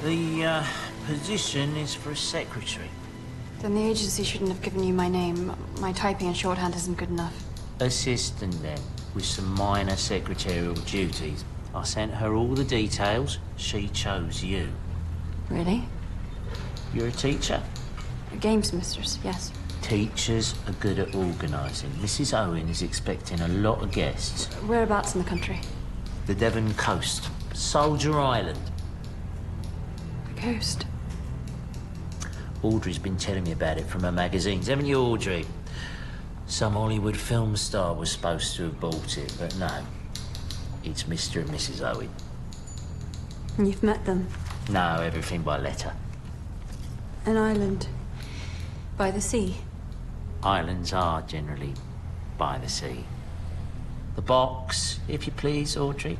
The position is for a secretary. Then the agency shouldn't have given you my name. My typing and shorthand isn't good enough. Assistant, then, with some minor secretarial duties. I sent her all the details. She chose you. Really? You're a teacher? A games mistress, yes. Teachers are good at organising. Mrs. Owen is expecting a lot of guests. Whereabouts in the country? The Devon coast. Soldier Island. The coast? Audrey's been telling me about it from her magazines, haven't you, Audrey? Some Hollywood film star was supposed to have bought it, but no. It's Mr. and Mrs. Owen. And you've met them? No, everything by letter. An island. By the sea? Islands are generally by the sea. The box, if you please, Audrey.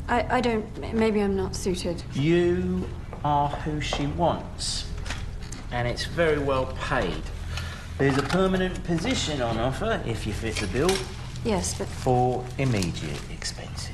I don't... Maybe I'm not suited. You are who she wants. And it's very well paid. There's a permanent position on offer, if you fit the bill. Yes, but... For immediate expenses.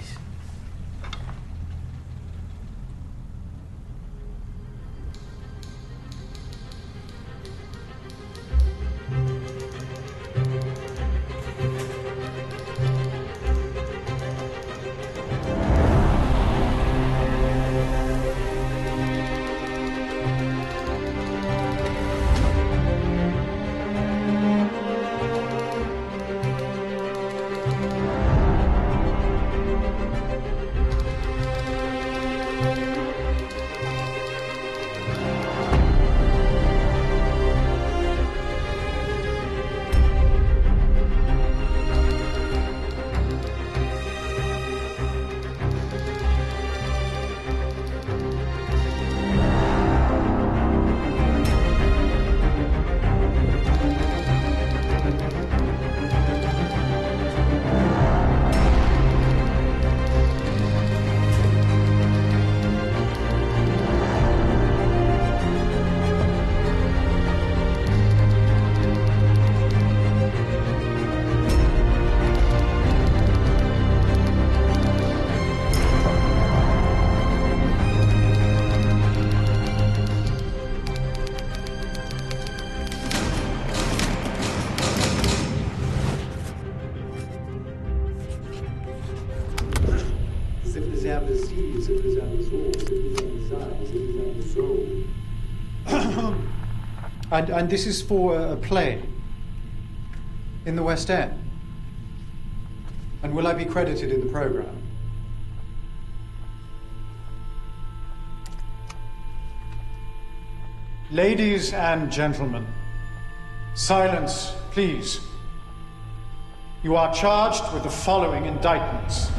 And this is for a play in the West End. And will I be credited in the programme? Ladies and gentlemen, silence, please. You are charged with the following indictments.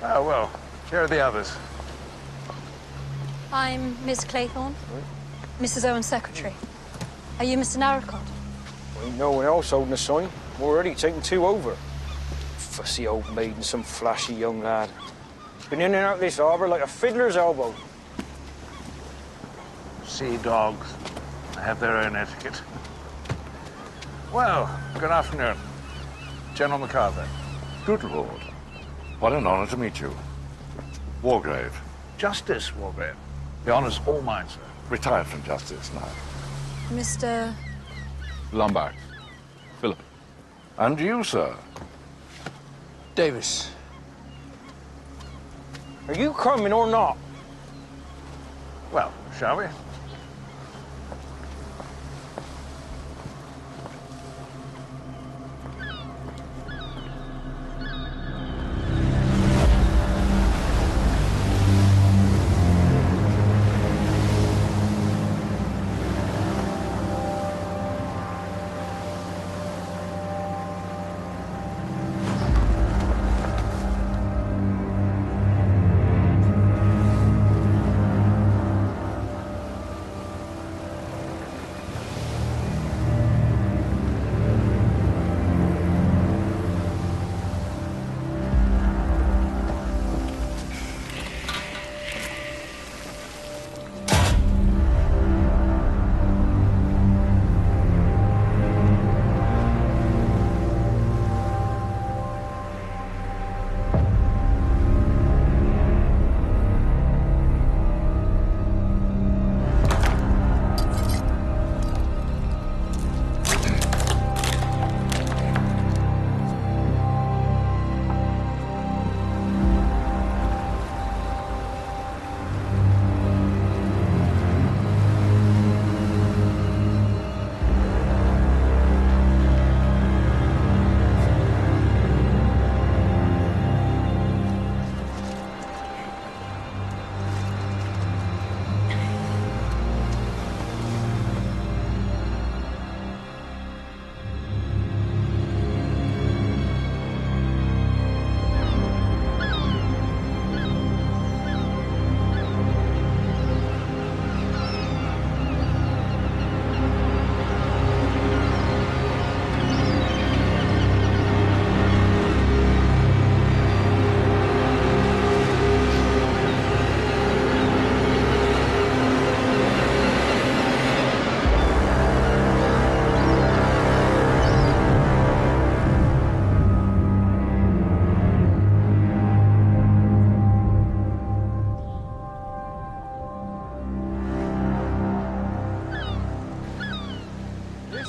Oh, well, here are the others. I'm Miss Claythorne, Mrs. Owen's secretary. Are you Mr. Narracott? Ain't no one else holding a sign. We're already taking two over. Fussy old maid and some flashy young lad. Been in and out this harbour like a fiddler's elbow. Sea dogs. They have their own etiquette. Well, good afternoon. General MacArthur. Good Lord. What an honor to meet you. Wargrave. Justice, Wargrave. The honor's all mine, sir. Retired from justice now. Mr. Lombard. Philip. And you, sir? Davis. Are you coming or not? Well, shall we?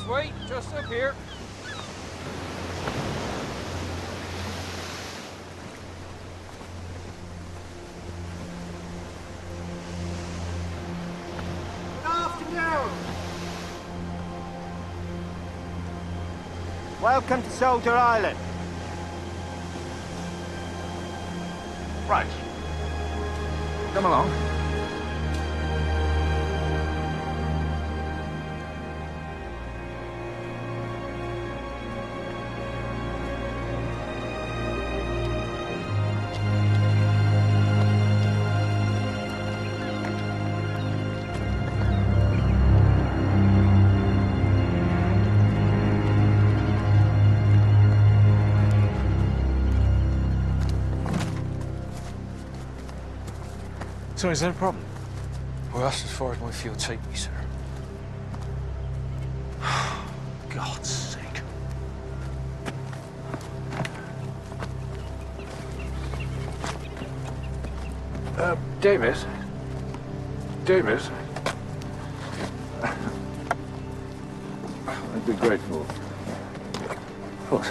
Wait, just up here. Good afternoon. Welcome to Soldier Island. Right. Come along. So is there a problem? Well, that's as far as my field take me, sir. God's sake. Davis? Davis? I'd be grateful. Of course.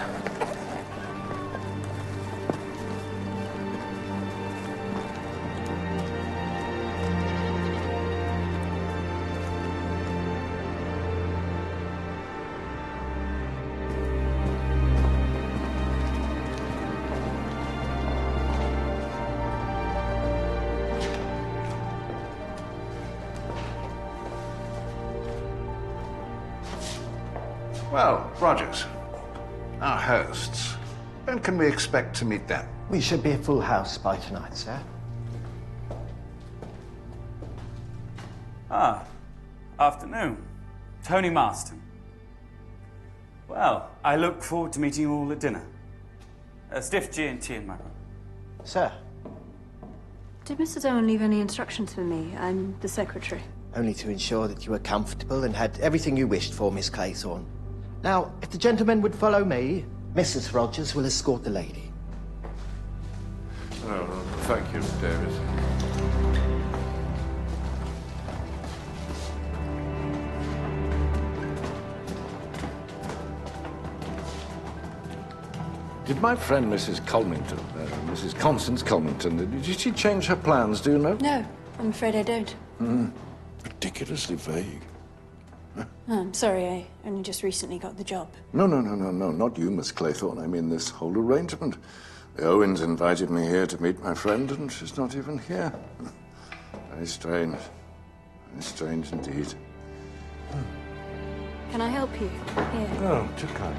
Well, Rogers, our hosts. When can we expect to meet them? We should be a full house by tonight, sir. Ah, afternoon. Tony Marston. Well, I look forward to meeting you all at dinner. A stiff G&T in my room. Sir? Did Mrs. Owen leave any instructions for me? I'm the secretary. Only to ensure that you were comfortable and had everything you wished for, Miss Claythorne. Now, if the gentlemen would follow me, Mrs. Rogers will escort the lady. Oh, thank you, David. Did my friend Mrs. Colmington, Mrs. Constance Colmington, did she change her plans, do you know? No, I'm afraid I don't. Ridiculously vague. Oh, I'm sorry, I only just recently got the job. No, not you, Miss Claythorne. I mean this whole arrangement. The Owens invited me here to meet my friend, and she's not even here. Very strange. Very strange indeed. Can I help you? Here. Oh, too kind.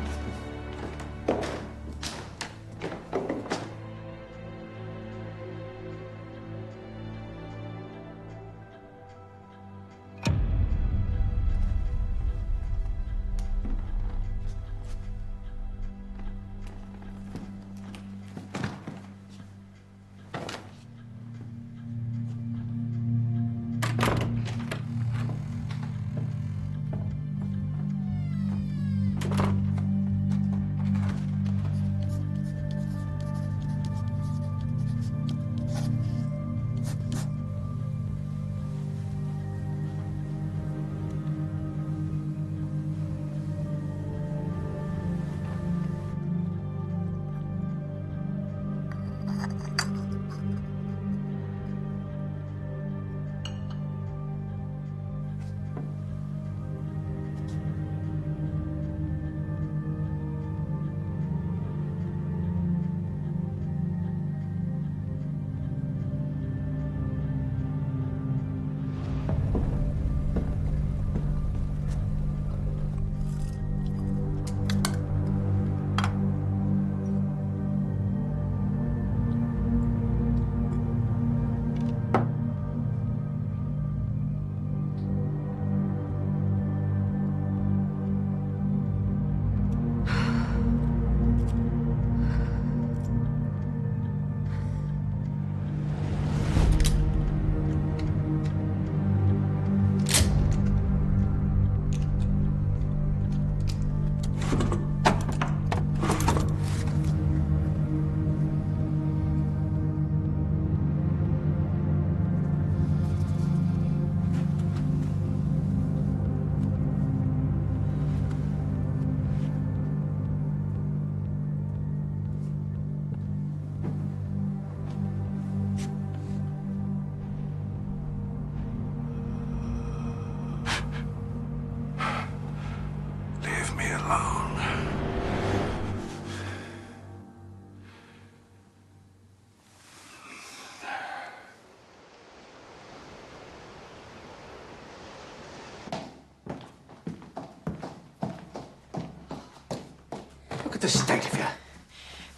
The state of you.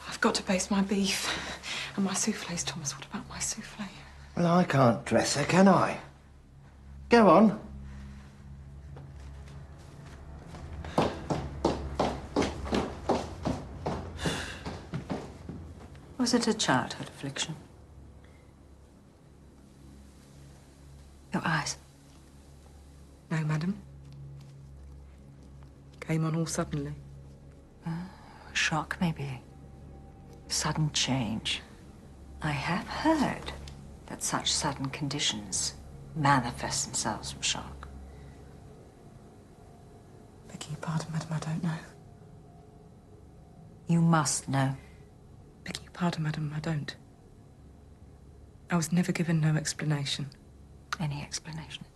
I've got to baste my beef. And my souffles, Thomas. What about my souffle? Well, I can't dress her, can I? Go on. Was it a childhood affliction? Your eyes? No, madam. Came on all suddenly. Shock, maybe. Sudden change. I have heard that such sudden conditions manifest themselves from shock. Beg your pardon, madam, I don't know. You must know. Beg your pardon, madam, I don't. I was never given no explanation. Any explanation?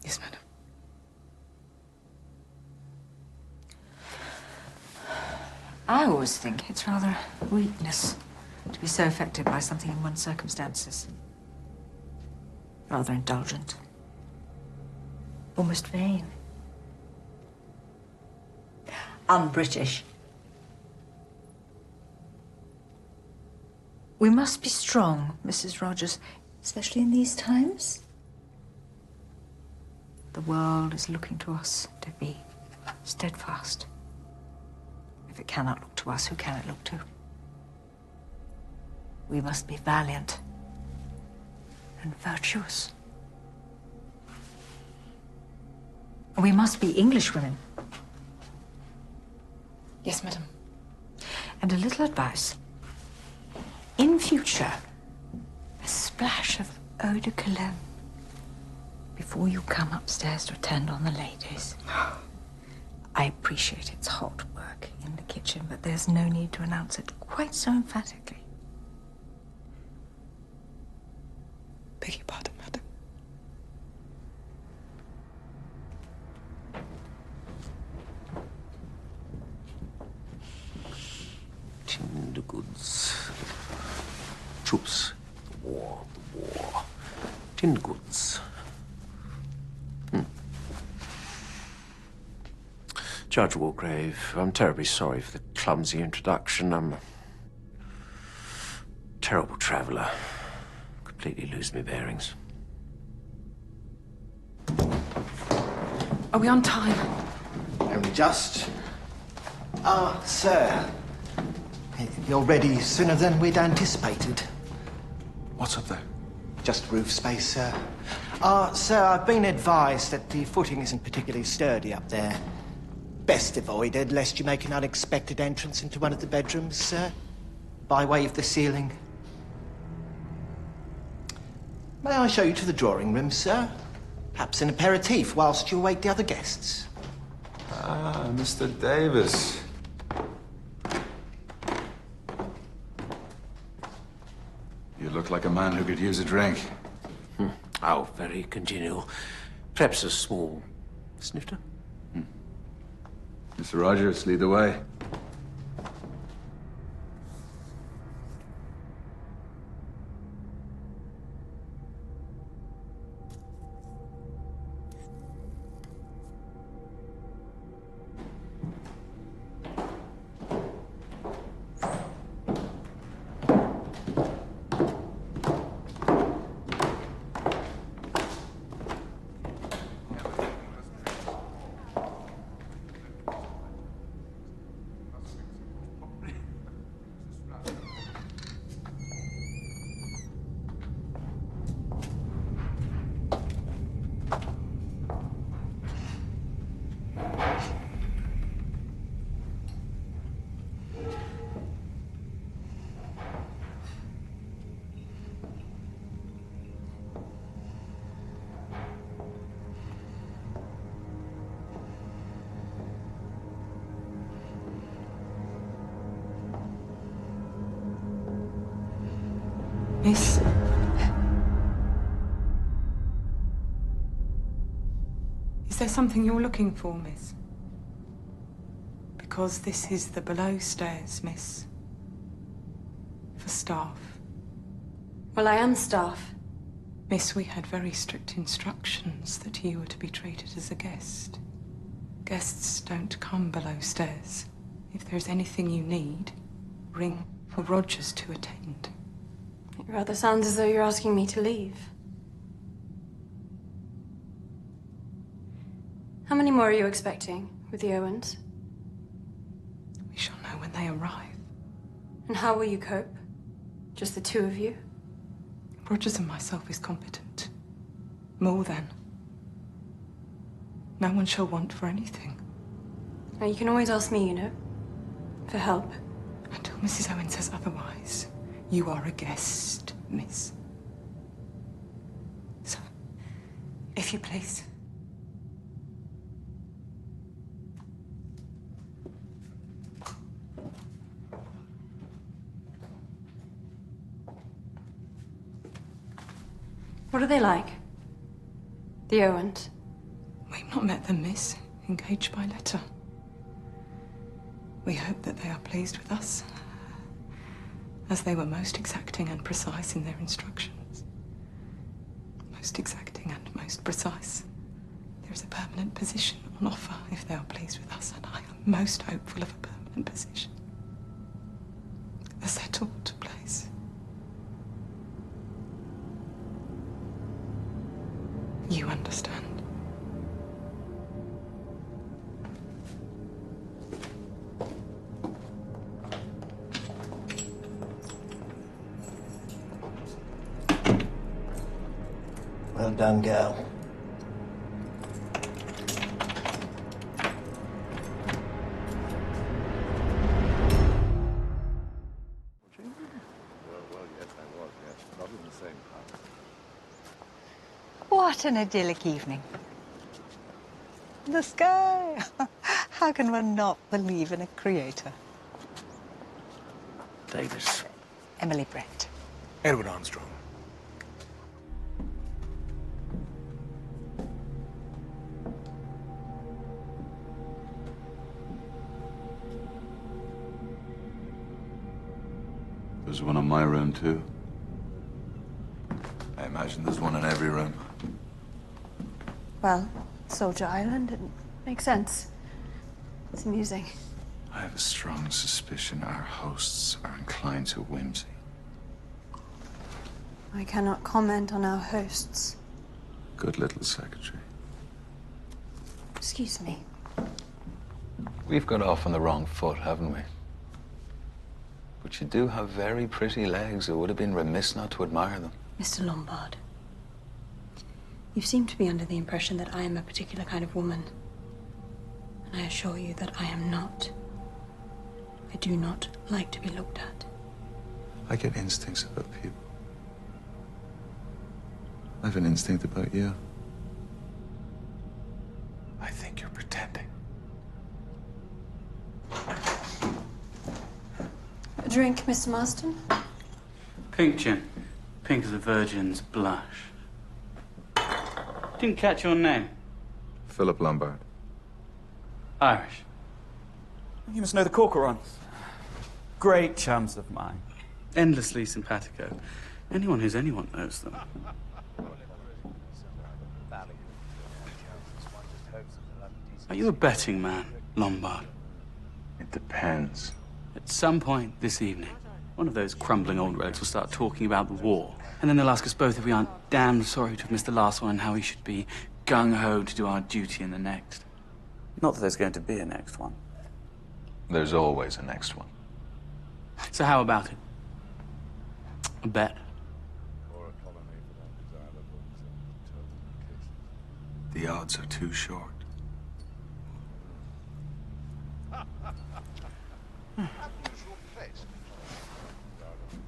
Yes, madam. I always think it's rather weakness to be so affected by something in one's circumstances. Rather indulgent. Almost vain. Un-British. We must be strong, Mrs. Rogers, especially in these times. The world is looking to us to be steadfast. If it cannot look to us, who can it look to? We must be valiant and virtuous. We must be English women. Yes, madam. And a little advice. In future, a splash of eau de cologne before you come upstairs to attend on the ladies. I appreciate it's hot work in the kitchen, but there's no need to announce it quite so emphatically. Beg your pardon, madam. Tinned goods. Troops. The war. Tinned goods. Judge Walgrave, I'm terribly sorry for the clumsy introduction. I'm a terrible traveller. Completely lose my bearings. Are we on time? Only just. Sir. You're ready sooner than we'd anticipated. What's up there? Just roof space, sir. Sir, I've been advised that the footing isn't particularly sturdy up there. Best avoided, lest you make an unexpected entrance into one of the bedrooms, sir. By way of the ceiling. May I show you to the drawing room, sir? Perhaps an aperitif whilst you await the other guests. Ah, Mr. Davis. You look like a man who could use a drink. Oh, very congenial. Perhaps a small snifter? Mr. Rogers, lead the way. Miss? Is there something you're looking for, miss? Because this is the below stairs, miss. For staff. Well, I am staff. Miss, we had very strict instructions that you were to be treated as a guest. Guests don't come below stairs. If there's anything you need, ring for Rogers to attend. It rather sounds as though you're asking me to leave. How many more are you expecting with the Owens? We shall know when they arrive. And how will you cope? Just the two of you? Rogers and myself is competent. More than. No one shall want for anything. Now, you can always ask me, you know, for help. Until Mrs. Owen says otherwise, you are a guest, miss. So, if you please. What are they like? The Owens? We've not met them, miss. Engaged by letter. We hope that they are pleased with us, as they were most exacting and precise in their instructions. Most exacting and most precise. There is a permanent position on offer if they are pleased with us, and I am most hopeful of a permanent position. A settled place. Well done, girl. What an idyllic evening. The sky. How can one not believe in a creator? Davis. Emily Brent. Edward Armstrong. There's one in my room, too. I imagine there's one in every room. Well, Soldier Island, it makes sense. It's amusing. I have a strong suspicion our hosts are inclined to whimsy. I cannot comment on our hosts. Good little secretary. Excuse me. We've got off on the wrong foot, haven't we? But you do have very pretty legs. It would have been remiss not to admire them. Mr. Lombard, you seem to be under the impression that I am a particular kind of woman. And I assure you that I am not. I do not like to be looked at. I get instincts about people. I have an instinct about you. I think you're pretending. A drink, Mr. Marston? Pink gin. Pink as a virgin's blush. Didn't catch your name. Philip Lombard. Irish. You must know the Corcorans. Great chums of mine. Endlessly simpatico. Anyone who's anyone knows them. Are you a betting man, Lombard? It depends. At some point this evening, one of those crumbling old relics will start talking about the war. And then they'll ask us both if we aren't damned sorry to have missed the last one and how we should be gung-ho to do our duty in the next. Not that there's going to be a next one. There's always a next one. So how about it? A bet? The odds are too short.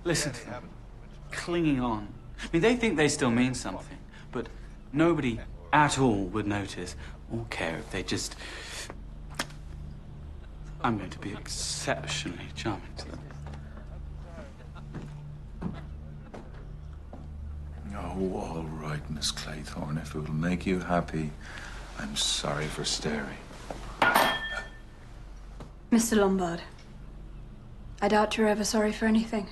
Listen to them. Clinging on. I mean, they think they still mean something, but nobody at all would notice or care if they just... I'm going to be exceptionally charming to them. Oh, all right, Miss Claythorne. If it will make you happy, I'm sorry for staring. Mr. Lombard, I doubt you're ever sorry for anything.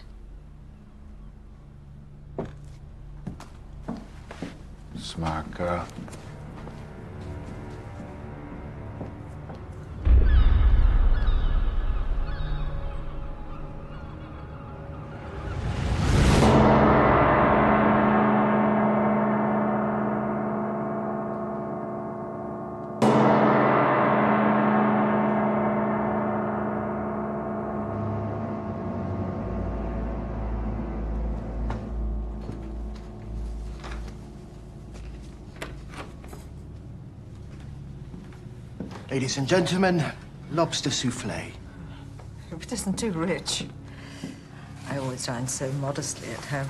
Smart girl. Ladies and gentlemen, lobster souffle. Hope it isn't too rich. I always dine so modestly at home.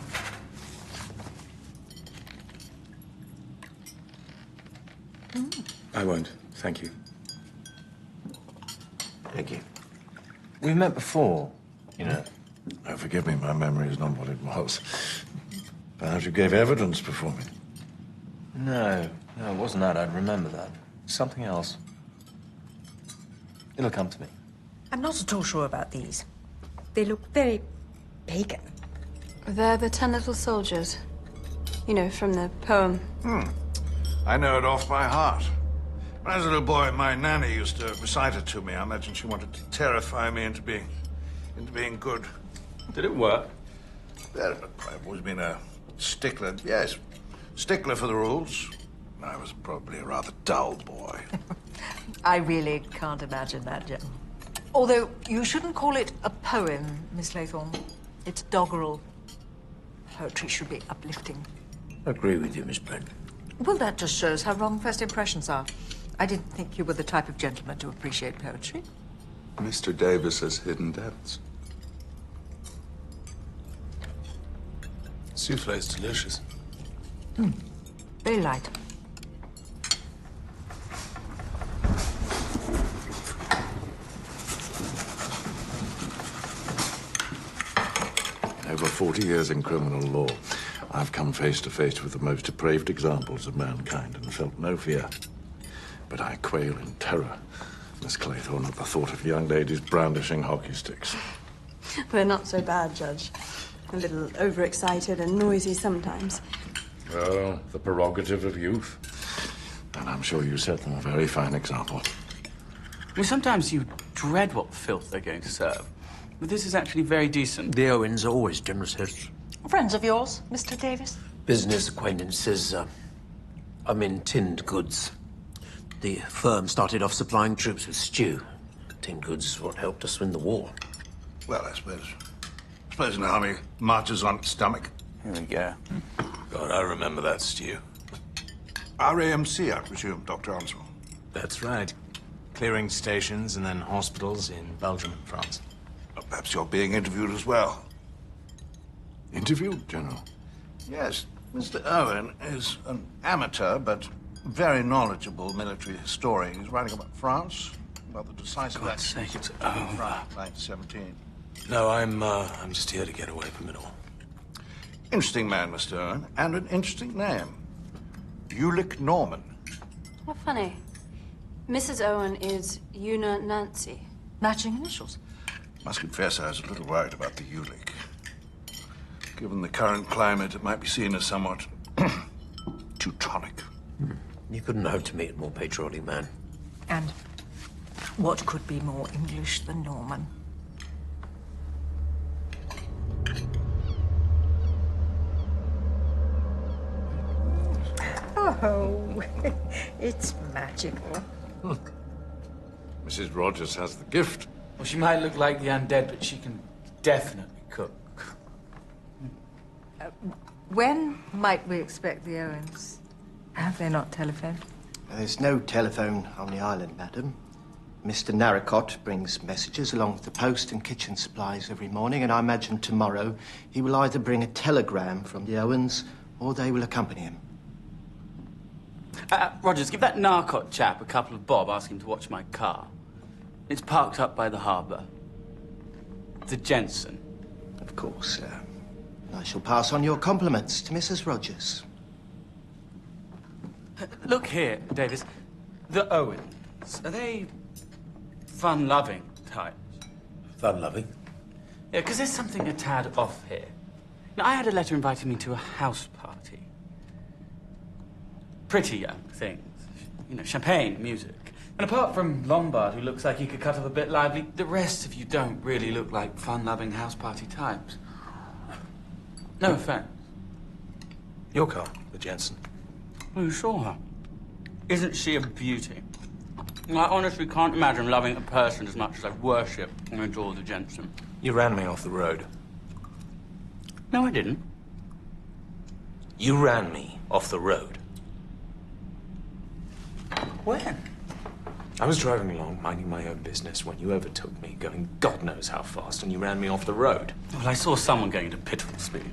I won't, thank you. Thank you. We've met before, you know. Oh, forgive me, my memory is not what it was. Perhaps you gave evidence before me. No, it wasn't that. I'd remember that. Something else. It'll come to me. I'm not at all sure about these. They look very pagan. They're the 10 little soldiers. You know, from the poem. I know it off by heart. When I was a little boy, my nanny used to recite it to me. I imagine she wanted to terrify me into being good. Did it work? Well, I've always been a stickler. Yes, stickler for the rules. I was probably a rather dull boy. I really can't imagine that, Jim. Although, you shouldn't call it a poem, Miss Laythorne. It's doggerel. Poetry should be uplifting. I agree with you, Miss Brent. Well, that just shows how wrong first impressions are. I didn't think you were the type of gentleman to appreciate poetry. Mr. Davis has hidden depths. Souffle's delicious. Very light. Over 40 years in criminal law, I've come face to face with the most depraved examples of mankind and felt no fear. But I quail in terror, Miss Claythorne, at the thought of young ladies brandishing hockey sticks. We're not so bad, Judge. A little overexcited and noisy sometimes. Well, the prerogative of youth. And I'm sure you set them a very fine example. Well, sometimes you dread what filth they're going to serve. But this is actually very decent. The Owens are always generous heads. Friends of yours, Mr. Davis? Business acquaintances. I'm in tinned goods. The firm started off supplying troops with stew. Tinned goods is what helped us win the war. Well, I suppose an army marches on its stomach. Here we go. God, I remember that stew. RAMC, I presume, Dr. Armstrong. That's right. Clearing stations and then hospitals in Belgium and France. Well, perhaps you're being interviewed as well. Interviewed, General? Yes. Mr. Owen is an amateur, but very knowledgeable military historian. He's writing about France, about the decisive God's sake, it's over. 1917. No, I'm just here to get away from it all. Interesting man, Mr. Owen, and an interesting name. Ulick Norman. How funny. Mrs. Owen is Una Nancy. Matching initials. Must confess I was a little worried about the Ulick. Given the current climate, it might be seen as somewhat Teutonic. You couldn't hope to meet a more patriotic man. And what could be more English than Norman? Oh, it's magical. Mrs. Rogers has the gift. Well, she might look like the undead, but she can definitely cook. When might we expect the Owens? Have they not telephoned? There's no telephone on the island, madam. Mr. Narracott brings messages along with the post and kitchen supplies every morning, and I imagine tomorrow he will either bring a telegram from the Owens or they will accompany him. Rogers, give that Narcot chap a couple of bob, ask him to watch my car. It's parked up by the harbour. The Jensen. Of course, sir. I shall pass on your compliments to Mrs. Rogers. Look here, Davis. The Owens, are they fun-loving types? Fun-loving? Yeah, because there's something a tad off here. Now, I had a letter inviting me to a house party. Pretty young things. You know, champagne, music. And apart from Lombard, who looks like he could cut up a bit lively, the rest of you don't really look like fun-loving house party types. No offense. Your car, the Jensen. Well, you saw her. Isn't she a beauty? I honestly can't imagine loving a person as much as I worship and adore the Jensen. You ran me off the road. No, I didn't. You ran me off the road. When? I was driving along, minding my own business, when you overtook me, going God knows how fast, and you ran me off the road. Well, I saw someone going at a pitiful speed.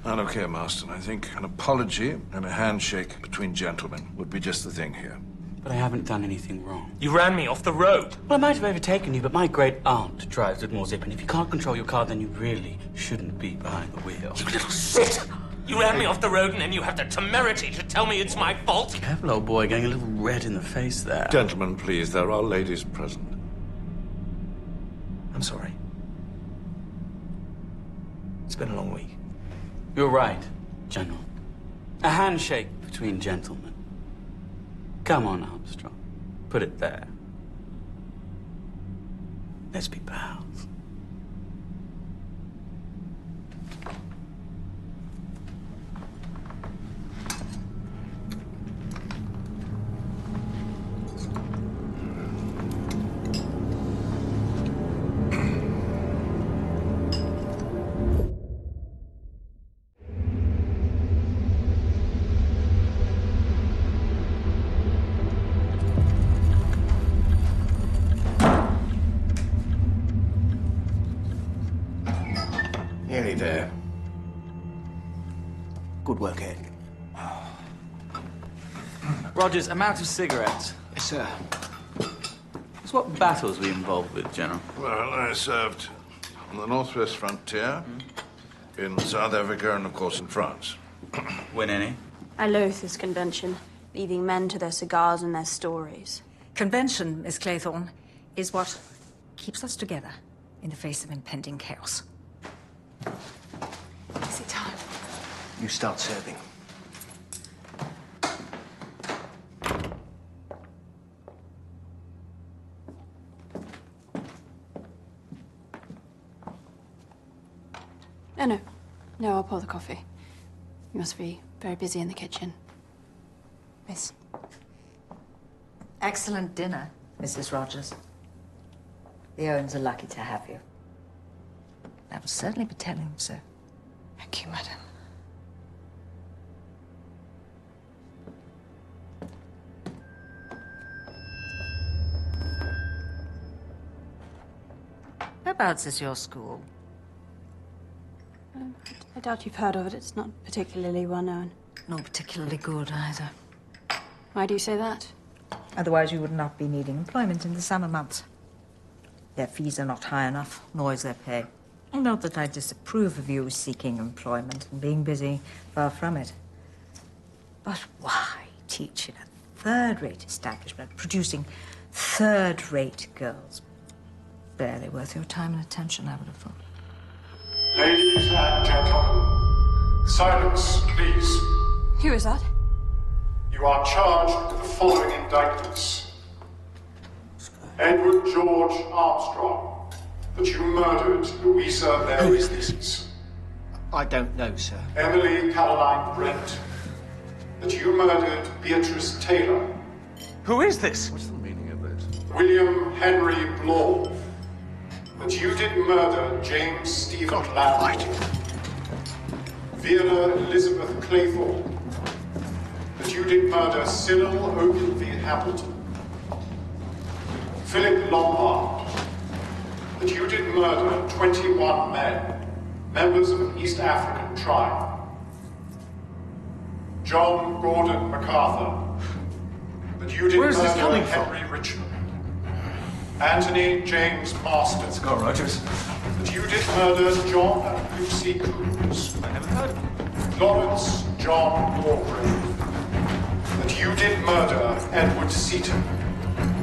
I don't care, Marston. I think an apology and a handshake between gentlemen would be just the thing here. But I haven't done anything wrong. You ran me off the road! Well, I might have overtaken you, but my great aunt drives with more zip, and if you can't control your car, then you really shouldn't be behind the wheel. You little shit! You ran me off the road, and then you have the temerity to tell me it's my fault? Careful, old boy, getting a little red in the face there. Gentlemen, please, there are ladies present. I'm sorry. It's been a long week. You're right, General. A handshake between gentlemen. Come on, Armstrong. Put it there. Let's be pals. Nearly there. Good work, Ed. Rogers, I'm out of cigarettes. Yes, sir. So what battles were you involved with, General? Well, I served on the northwest frontier, in South Africa, and of course in France. Win any? I loathe this convention, leaving men to their cigars and their stories. Convention, Miss Claythorne, is what keeps us together in the face of impending chaos. Is it time? You start serving. No, no. No, I'll pour the coffee. You must be very busy in the kitchen. Miss. Excellent dinner, Mrs. Rogers. The Owens are lucky to have you. I will certainly be telling them so. Thank you, madam. Whereabouts is your school? I doubt you've heard of it. It's not particularly well known. Not particularly good either. Why do you say that? Otherwise you would not be needing employment in the summer months. Their fees are not high enough, nor is their pay. Not that I disapprove of you seeking employment and being busy, far from it. But why teach in a third-rate establishment, producing third-rate girls? Barely worth your time and attention, I would have thought. Ladies and gentlemen, silence, please. Who is that? You are charged with the following indictments. Edward George Armstrong, that you murdered Louisa Mary. Who is this? I don't know, sir. Emily Caroline Brent, that you murdered Beatrice Taylor. Who is this? What's the meaning of this? William Henry Blore, that you did murder James Stephen Lambert. Vera Elizabeth Claythorne, that you did murder Cyril Ogilvy Hamilton. Philip Lombard, that you did murder 21 men, members of an East African tribe. John Gordon MacArthur, that you did murder Henry Richmond. Anthony James Marston. Let's go, Rogers. That you did murder John and Lucy Coombs. I haven't heard of him. Lawrence John Wargrave. That you did murder Edward Seaton.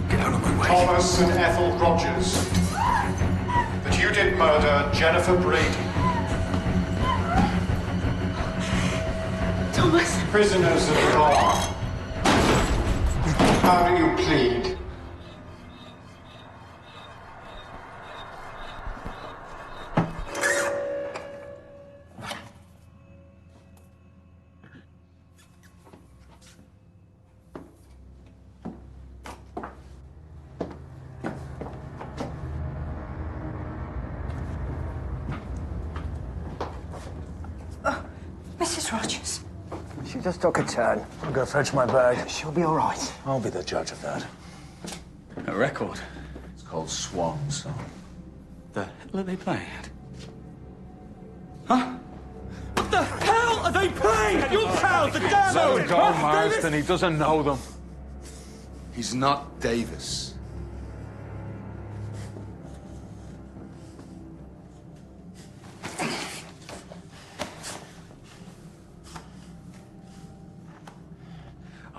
Get out of my way. Thomas and Ethel Rogers. That you did murder Jennifer Brady. Thomas. Prisoners of war. How do you plead? Mrs. Rogers. She just took a turn. I'll go fetch my bag. She'll be all right. I'll be the judge of that. A record. It's called Swan Song. The hell are they playing at? Huh? What the hell are they playing at? You cows, the damn Let him go, Marston. He doesn't know them. He's not Davis.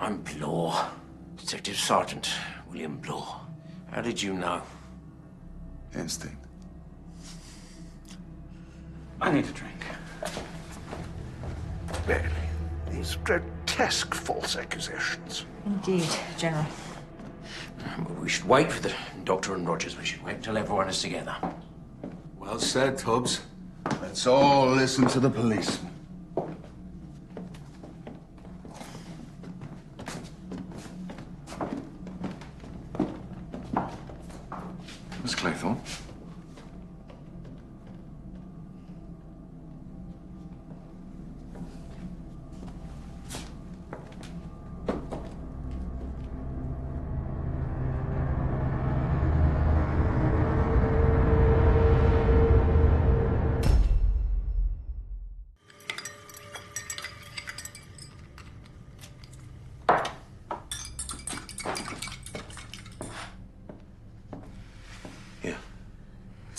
I'm Blore. Detective Sergeant William Blore. How did you know? Instinct. I need a drink. Barely. These grotesque false accusations. Indeed, General. We should wait for the Doctor and Rogers. We should wait until everyone is together. Well said, Tubbs. Let's all listen to the policeman. Miss Claythorne?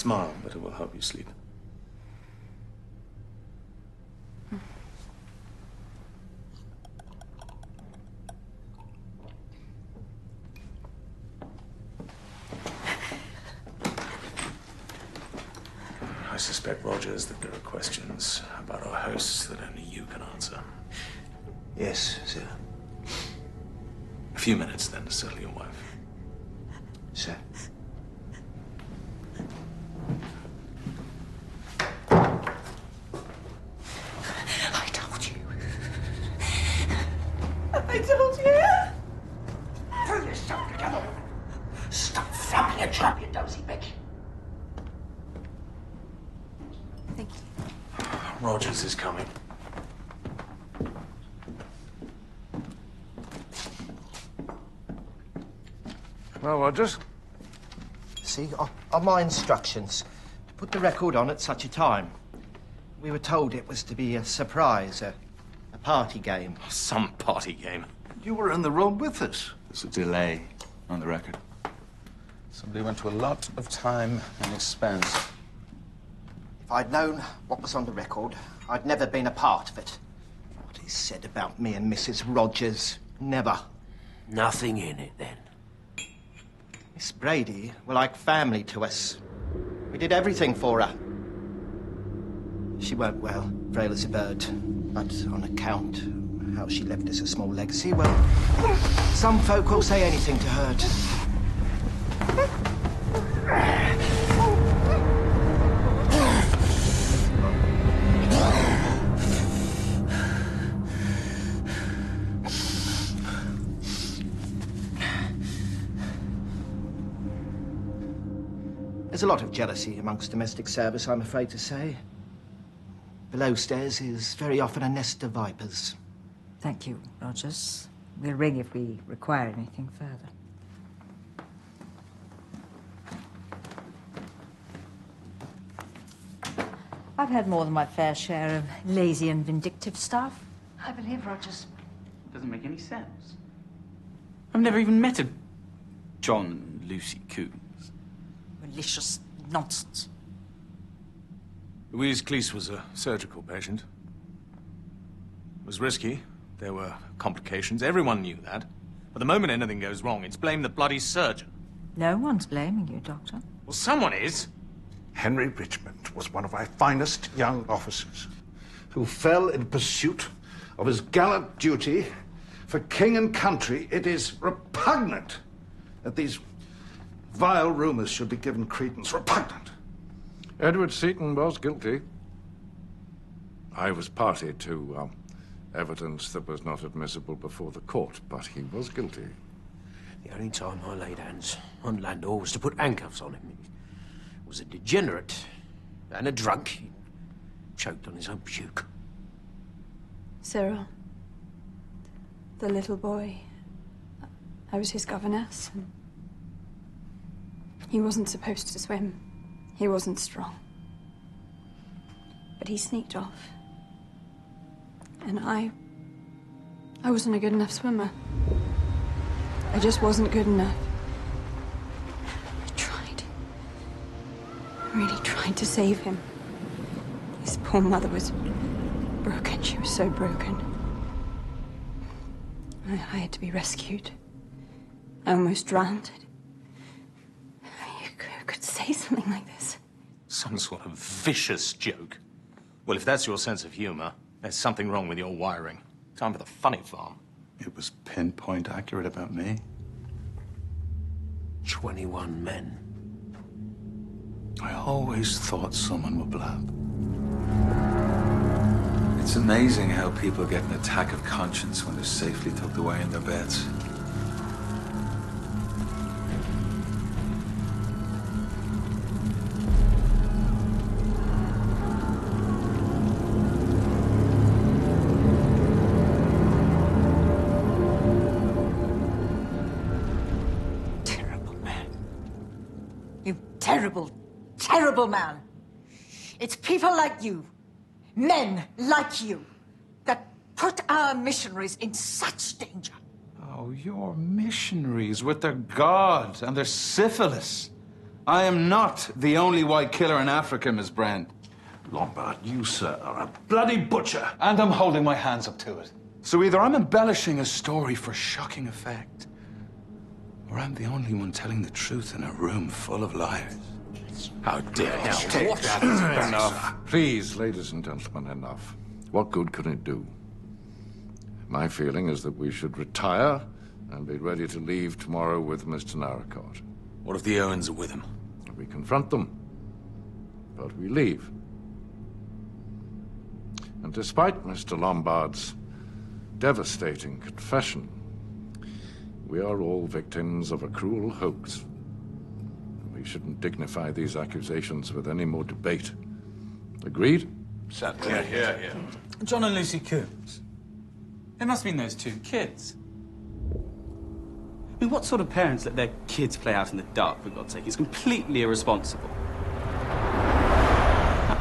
smile, but it will help you sleep. I suspect, Rogers, that there are questions about our hosts that only you can answer. Yes, sir. A few minutes, then, to settle your wife. Sir. I told you. I told you. Pull yourself together. Stop flapping your trap, you dozy bitch. Thank you. Rogers is coming. Well, Rogers? See, on my instructions, to put the record on at such a time, we were told it was to be a surprise, a party game. Some party game. You were in the room with us. There's a delay on the record. Somebody went to a lot of time and expense. If I'd known what was on the record, I'd never been a part of it. What is said about me and Mrs. Rogers, never. Nothing in it, then? Miss Brady were like family to us. We did everything for her. She weren't well, frail as a bird. But on account of how she left us a small legacy, well, some folk will say anything to hurt. There's a lot of jealousy amongst domestic service, I'm afraid to say. Below stairs is very often a nest of vipers. Thank you, Rogers. We'll ring if we require anything further. I've had more than my fair share of lazy and vindictive staff, I believe, Rogers. Doesn't make any sense. I've never even met a John and Lucy Coombs. Malicious nonsense. Louise Cleese was a surgical patient. It was risky. There were complications. Everyone knew that. But the moment anything goes wrong, it's blame the bloody surgeon. No one's blaming you, Doctor. Well, someone is. Henry Richmond was one of our finest young officers who fell in pursuit of his gallant duty for king and country. It is repugnant that these vile rumors should be given credence. Repugnant. Edward Seton was guilty. I was party to evidence that was not admissible before the court, but he was guilty. The only time I laid hands on Landor was to put handcuffs on him. He was a degenerate and a drunk. He choked on his own puke. Cyril, the little boy, I was his governess. And he wasn't supposed to swim. He wasn't strong. But he sneaked off. And I wasn't a good enough swimmer. I just wasn't good enough. I tried. I really tried to save him. His poor mother was broken. She was so broken. I had to be rescued. I almost drowned. You could say something like this. Some sort of vicious joke. Well, if that's your sense of humor, there's something wrong with your wiring. Time for the funny farm. It was pinpoint accurate about me. 21 men. I always thought someone would blab. It's amazing how people get an attack of conscience when they're safely tucked away in their beds. Terrible, terrible man. It's people like you, men like you, that put our missionaries in such danger. Oh, your missionaries with their God and their syphilis. I am not the only white killer in Africa, Miss Brand. Lombard, you, sir, are a bloody butcher. And I'm holding my hands up to it. So either I'm embellishing a story for shocking effect, or I'm the only one telling the truth in a room full of liars. How dare you? Take that. Enough. Please, ladies and gentlemen, enough. What good can it do? My feeling is that we should retire and be ready to leave tomorrow with Mr. Narracott. What if the Owens are with him? We confront them, but we leave. And despite Mr. Lombard's devastating confession, we are all victims of a cruel hoax. We shouldn't dignify these accusations with any more debate. Agreed? Certainly. Yeah. John and Lucy Coombs. It must have been those two kids. I mean, what sort of parents let their kids play out in the dark, for God's sake? It's completely irresponsible.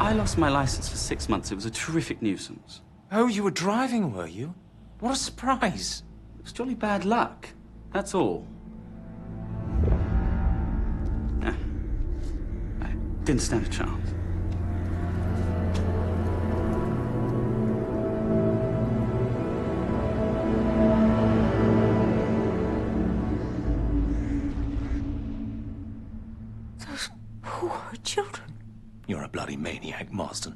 I lost my license for 6 months. It was a terrific nuisance. Oh, you were driving, were you? What a surprise. It was jolly bad luck. That's all. I didn't stand a chance. Those poor children. You're a bloody maniac, Marston.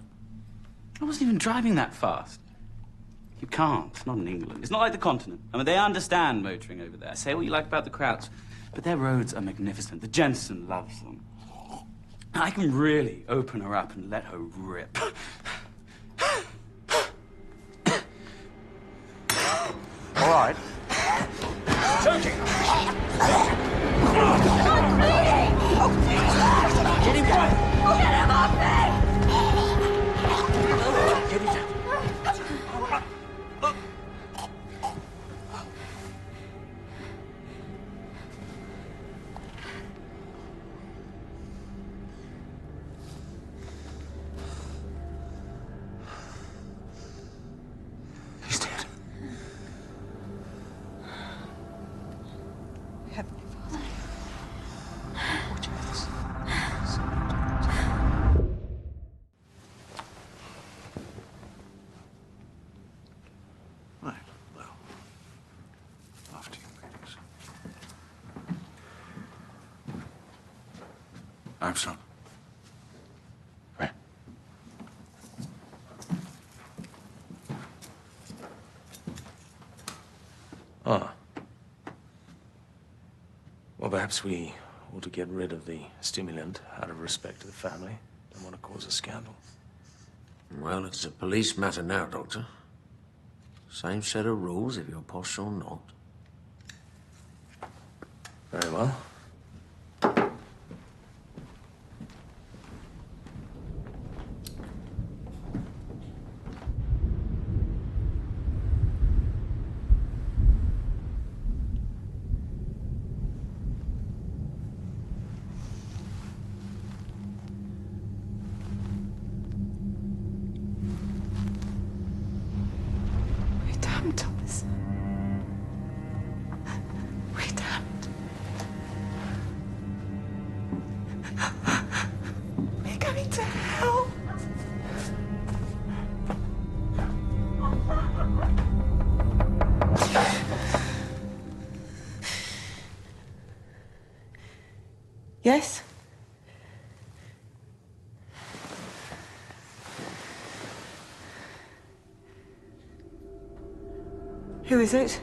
I wasn't even driving that fast. You can't, not in England. It's not like the continent. I mean, they understand motoring over there. Say what you like about the crowds, but their roads are magnificent. The Jensen loves them. I can really open her up and let her rip. All right. Choking! Get him down! Get him off me! Get him down. He's dead. Heavenly Father. Watch over this. Right, well, after you, ladies. Armstrong. Where? Ah. Well, perhaps we ought to get rid of the stimulant out of respect to the family. Don't want to cause a scandal. Well, it's a police matter now, Doctor. Same set of rules if you're posh or not. Very well. We're damned, Thomas. We're damned. We're going to hell. Yes? Who is it?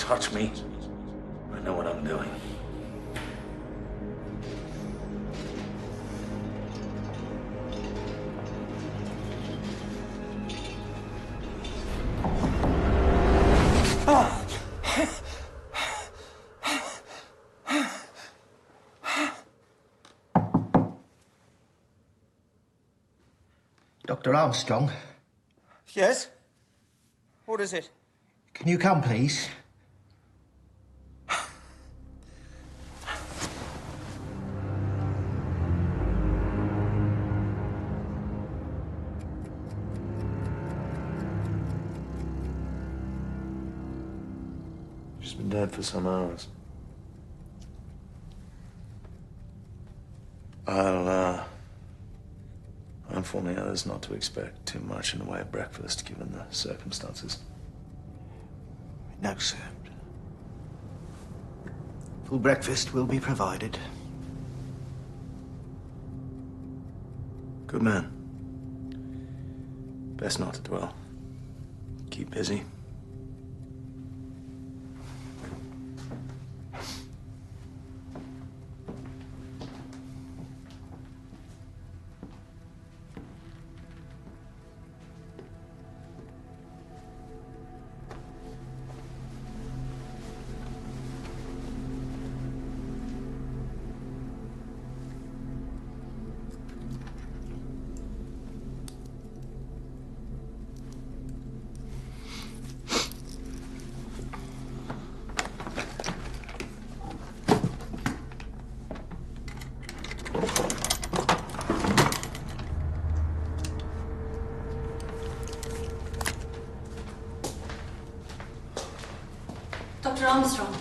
touch me. I know what I'm doing. Dr. Armstrong? Yes? What is it? Can you come, please? She's been dead for some hours. I'll inform the others not to expect too much in the way of breakfast, given the circumstances. No, sir. Full breakfast will be provided. Good man. Best not to dwell. Keep busy. Dr. Armstrong.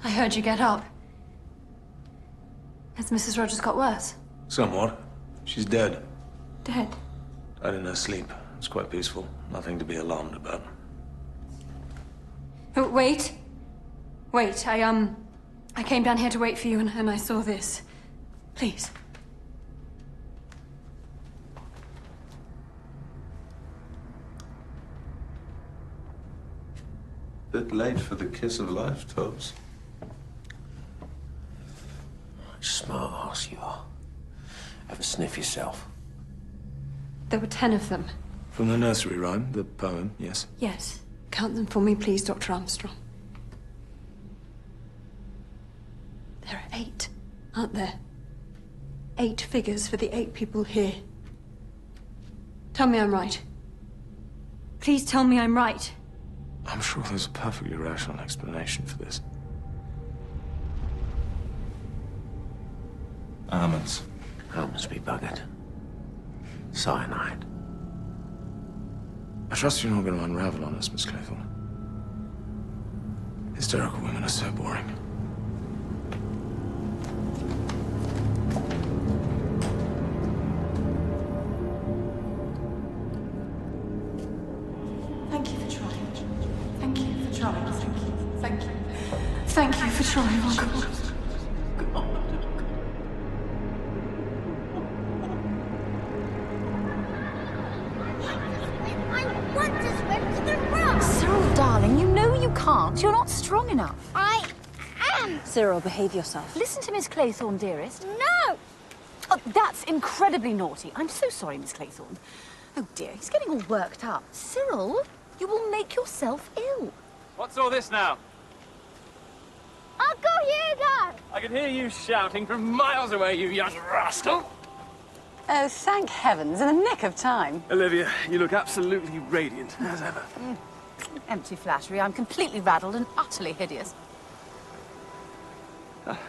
I heard you get up. Has Mrs. Rogers got worse? Somewhat. She's dead. Dead? Died in her sleep. It's quite peaceful. Nothing to be alarmed about. Oh, wait. Wait, I came down here to wait for you and I saw this. Please. Bit late for the kiss of life, Tubbs. Smart ass you are. Have a sniff yourself. There were 10 of them. From the nursery rhyme, the poem, yes? Yes. Count them for me, please, Dr. Armstrong. There are 8, aren't there? 8 figures for the 8 people here. Tell me I'm right. Please tell me I'm right. I'm sure there's a perfectly rational explanation for this. Almonds. Almonds be buggered. Cyanide. I trust you're not going to unravel on us, Miss Claythorne. Hysterical women are so boring. Thank you for trying. Thank you for trying. Thank you. Thank you. Thank you for trying, Uncle. Cyril, darling, you know you can't. You're not strong enough. I am. Cyril, behave yourself. Listen to Miss Claythorne, dearest. No! Oh, that's incredibly naughty. I'm so sorry, Miss Claythorne. Oh, dear, he's getting all worked up. Cyril, you will make yourself ill. What's all this now? Uncle Hugo! I can hear you shouting from miles away, you young rascal. Oh, thank heavens, in the nick of time. Olivia, you look absolutely radiant, as ever. Empty flattery. I'm completely rattled and utterly hideous.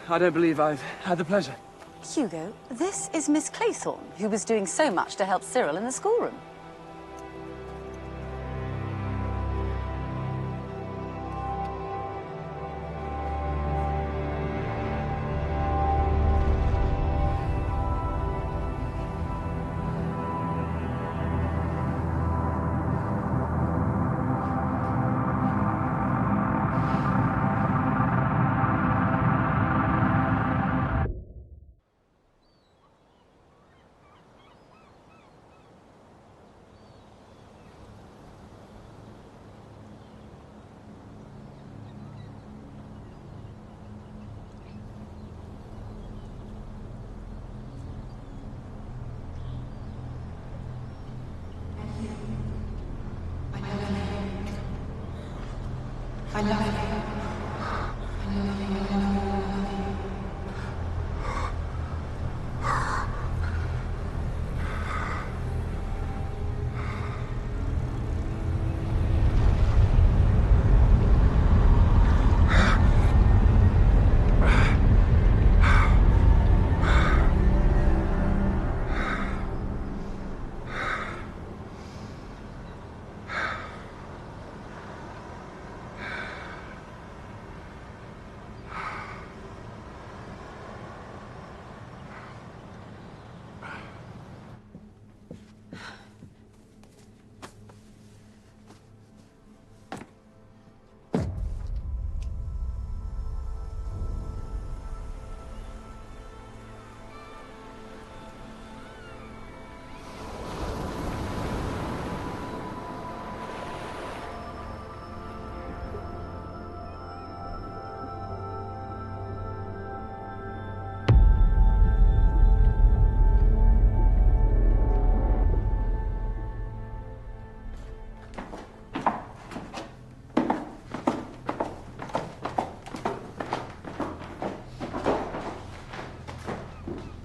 I don't believe I've had the pleasure. Hugo, this is Miss Claythorne, who was doing so much to help Cyril in the schoolroom. I love you.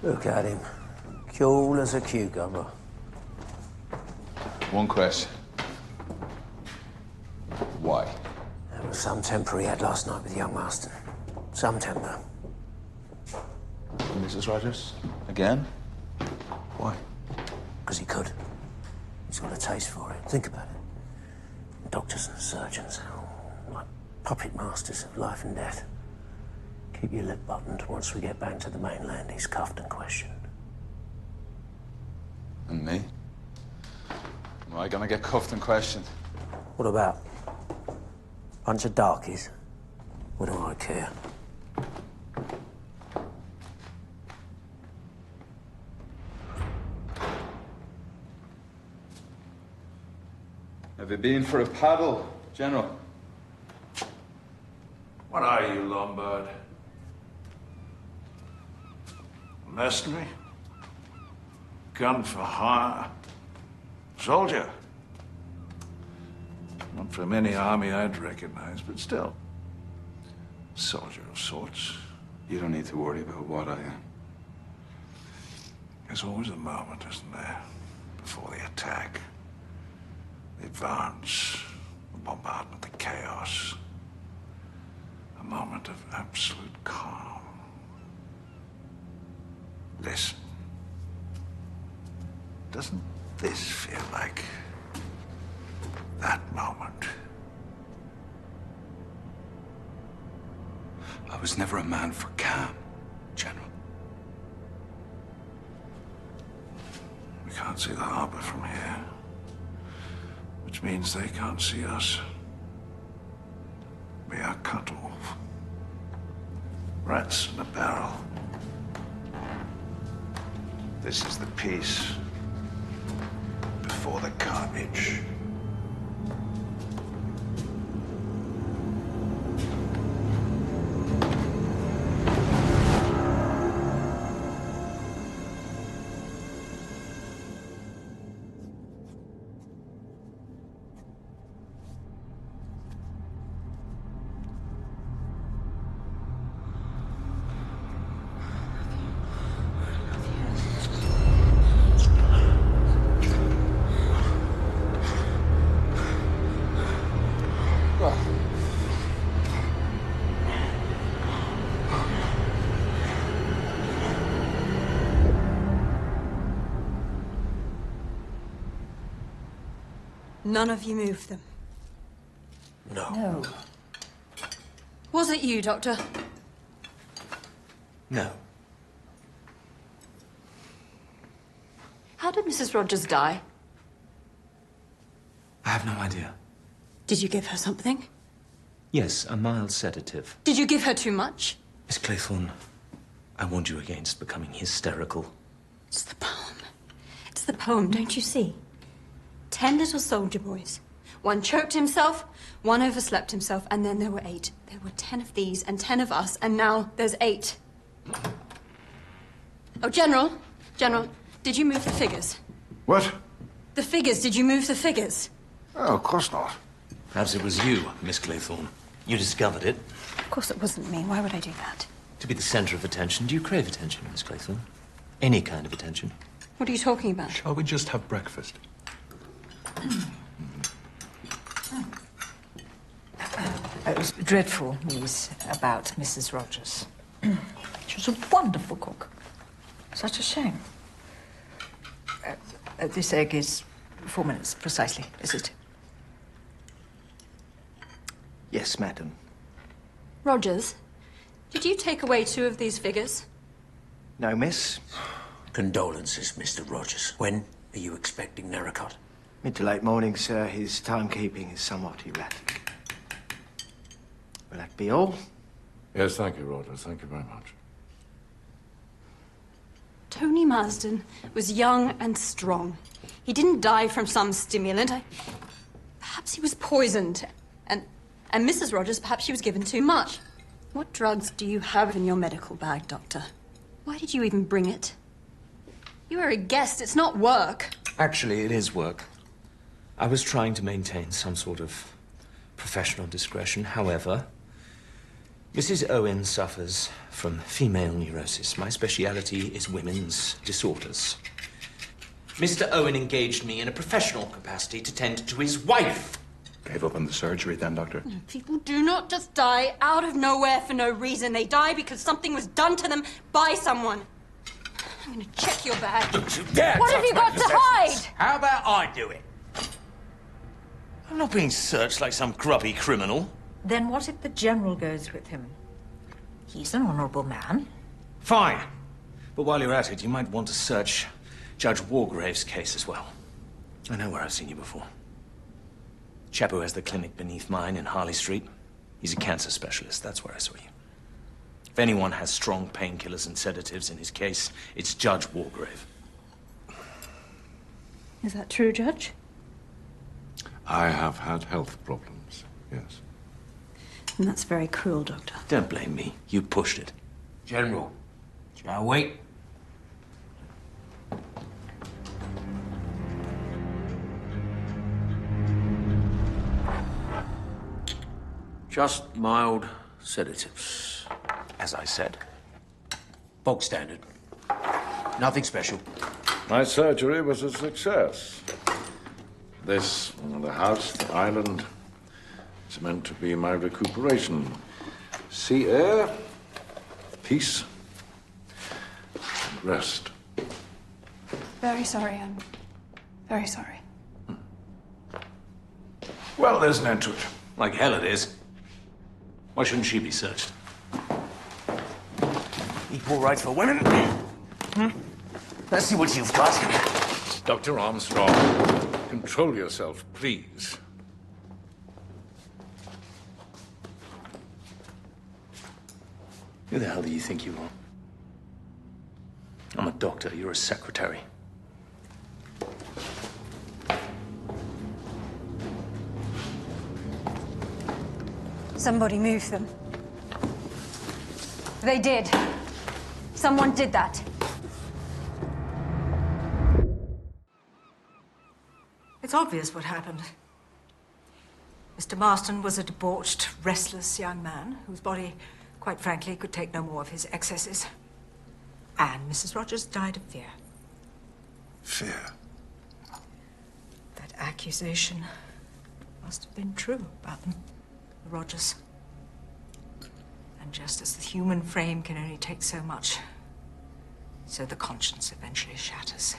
Look at him. Cool as a cucumber. One question. Why? There was some temper he had last night with young Marston. Some temper. Mrs. Rogers? Again? Why? Because he could. He's got a taste for it. Think about it. Doctors and surgeons, like puppet masters of life and death. Keep your lip buttoned. Once we get back to the mainland, he's cuffed and questioned. And me? Am I gonna get cuffed and questioned? What about? Bunch of darkies? What do I care? Have you been for a paddle, General? What are you, Lombard? Mercenary? Gun for hire? Soldier? Not from any army I'd recognize, but still. Soldier of sorts. You don't need to worry about what I am. There's always a moment, isn't there? Before the attack. The advance. The bombardment, the chaos. A moment of absolute calm. Listen. Doesn't this feel like that moment? I was never a man for calm, General. We can't see the harbor from here. Which means they can't see us. We are cut off. Rats in a barrel. This is the peace before the carnage. None of you moved them. No. Was it you, Doctor? No. How did Mrs. Rogers die? I have no idea. Did you give her something? Yes, a mild sedative. Did you give her too much? Miss Claythorne, I warned you against becoming hysterical. It's the poem. It's the poem, don't you see? 10 little soldier boys. One choked himself, one overslept himself, and then there were 8. There were 10 of these and 10 of us, and now there's 8. Oh, General, did you move the figures? What? The figures, did you move the figures? Oh, of course not. Perhaps it was you, Miss Claythorne. You discovered it. Of course it wasn't me. Why would I do that? To be the centre of attention. Do you crave attention, Miss Claythorne? Any kind of attention? What are you talking about? Shall we just have breakfast? It was dreadful news about Mrs. Rogers. She was a wonderful cook. Such a shame. This egg is 4 minutes, precisely, is it? Yes, madam. Rogers, did you take away 2 of these figures? No, miss. Condolences, Mr. Rogers. When are you expecting Narracott? Mid to late morning, sir. His timekeeping is somewhat erratic. Will that be all? Yes, thank you, Rogers. Thank you very much. Tony Marsden was young and strong. He didn't die from some stimulant. Perhaps he was poisoned. And Mrs. Rogers, perhaps she was given too much. What drugs do you have in your medical bag, Doctor? Why did you even bring it? You are a guest. It's not work. Actually, it is work. I was trying to maintain some sort of professional discretion. However, Mrs. Owen suffers from female neurosis. My speciality is women's disorders. Mr. Owen engaged me in a professional capacity to tend to his wife. Gave up on the surgery then, Doctor? People do not just die out of nowhere for no reason. They die because something was done to them by someone. I'm going to check your bag. Don't you dare! What have you got to hide? How about I do it? I'm not being searched like some grubby criminal. Then what if the General goes with him? He's an honourable man. Fine. But while you're at it, you might want to search Judge Wargrave's case as well. I know where I've seen you before. Chap who has the clinic beneath mine in Harley Street. He's a cancer specialist. That's where I saw you. If anyone has strong painkillers and sedatives in his case, it's Judge Wargrave. Is that true, Judge? I have had health problems, yes. And that's very cruel, Doctor. Don't blame me. You pushed it. General, shall we? Just mild sedatives. As I said. Bog standard. Nothing special. My surgery was a success. This, the house, the island, it's meant to be my recuperation. Sea air, peace, and rest. Very sorry, I'm very sorry. Well, there's an end to it. Like hell it is. Why shouldn't she be searched? Equal rights for women. Let's see what you've got. Dr. Armstrong, control yourself, please. Who the hell do you think you are? I'm a doctor, you're a secretary. Somebody moved them. They did. Someone did that. It's obvious what happened. Mr. Marston was a debauched, restless young man whose body, quite frankly, could take no more of his excesses. And Mrs. Rogers died of fear. Fear? That accusation must have been true about them, the Rogers. And just as the human frame can only take so much, so the conscience eventually shatters.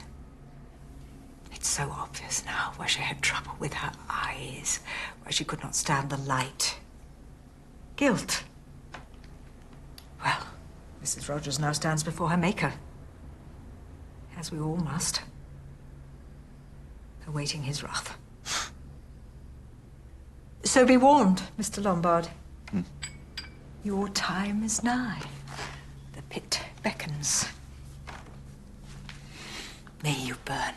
It's so obvious now why she had trouble with her eyes, why she could not stand the light. Guilt. Well, Mrs. Rogers now stands before her maker, as we all must, awaiting his wrath. So be warned, Mr. Lombard. Your time is nigh. The pit beckons. May you burn.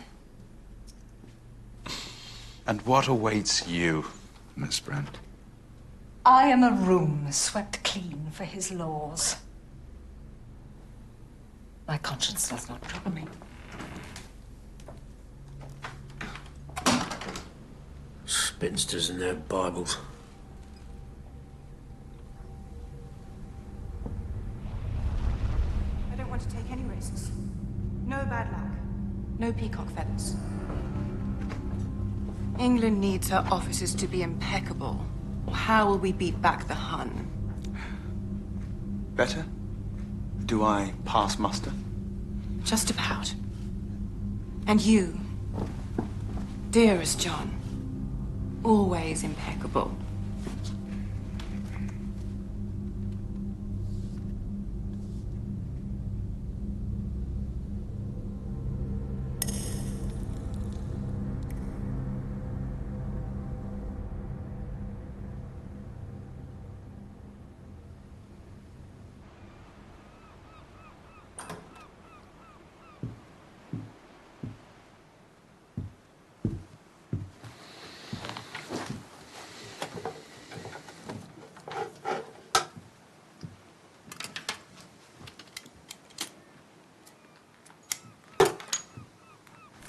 And what awaits you, Miss Brent? I am a room swept clean for his laws. My conscience does not trouble me. Spinsters and their Bibles. No peacock feathers. England needs her officers to be impeccable. How will we beat back the Hun? Better? Do I pass muster? Just about. And you, dearest John, always impeccable.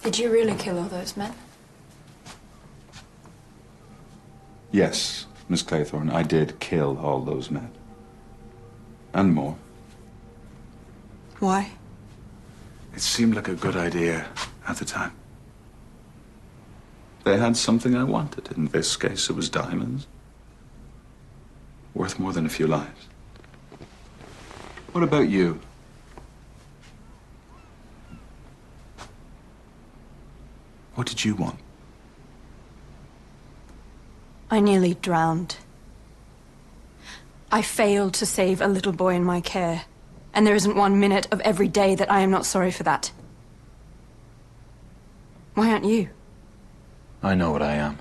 Did you really kill all those men? Yes, Miss Claythorne, I did kill all those men. And more. Why? It seemed like a good idea at the time. They had something I wanted. In this case, it was diamonds. Worth more than a few lives. What about you? What did you want? I nearly drowned. I failed to save a little boy in my care, and there isn't 1 minute of every day that I am not sorry for that. Why aren't you? I know what I am.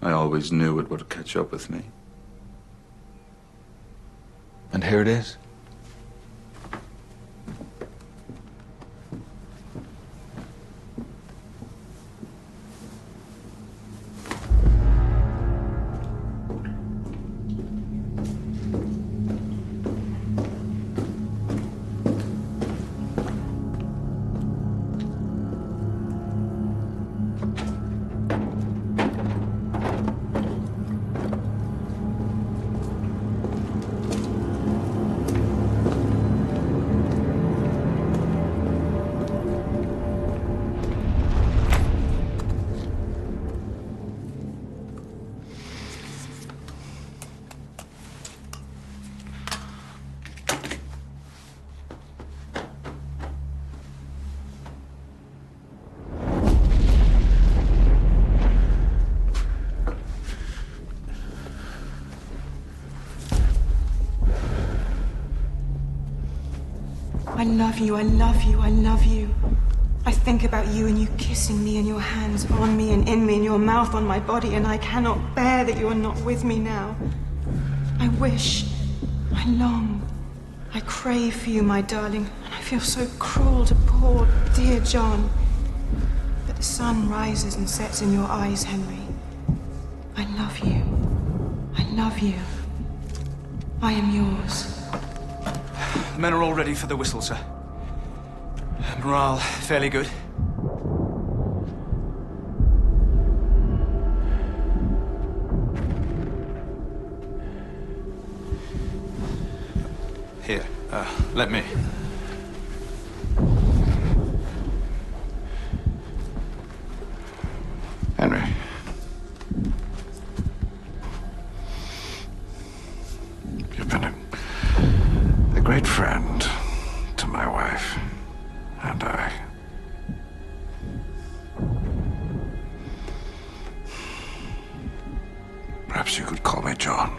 I always knew it would catch up with me. And here it is. I love you, I love you, I love you. I think about you and you kissing me and your hands on me and in me and your mouth on my body, and I cannot bear that you are not with me now. I wish, I long, I crave for you, my darling, and I feel so cruel to poor, dear John. But the sun rises and sets in your eyes, Henry. I love you. I love you. I am yours. The men are all ready for the whistle, sir. Morale fairly good. Here, let me. Henry. You've been a great friend to my wife and I. Perhaps you could call me John.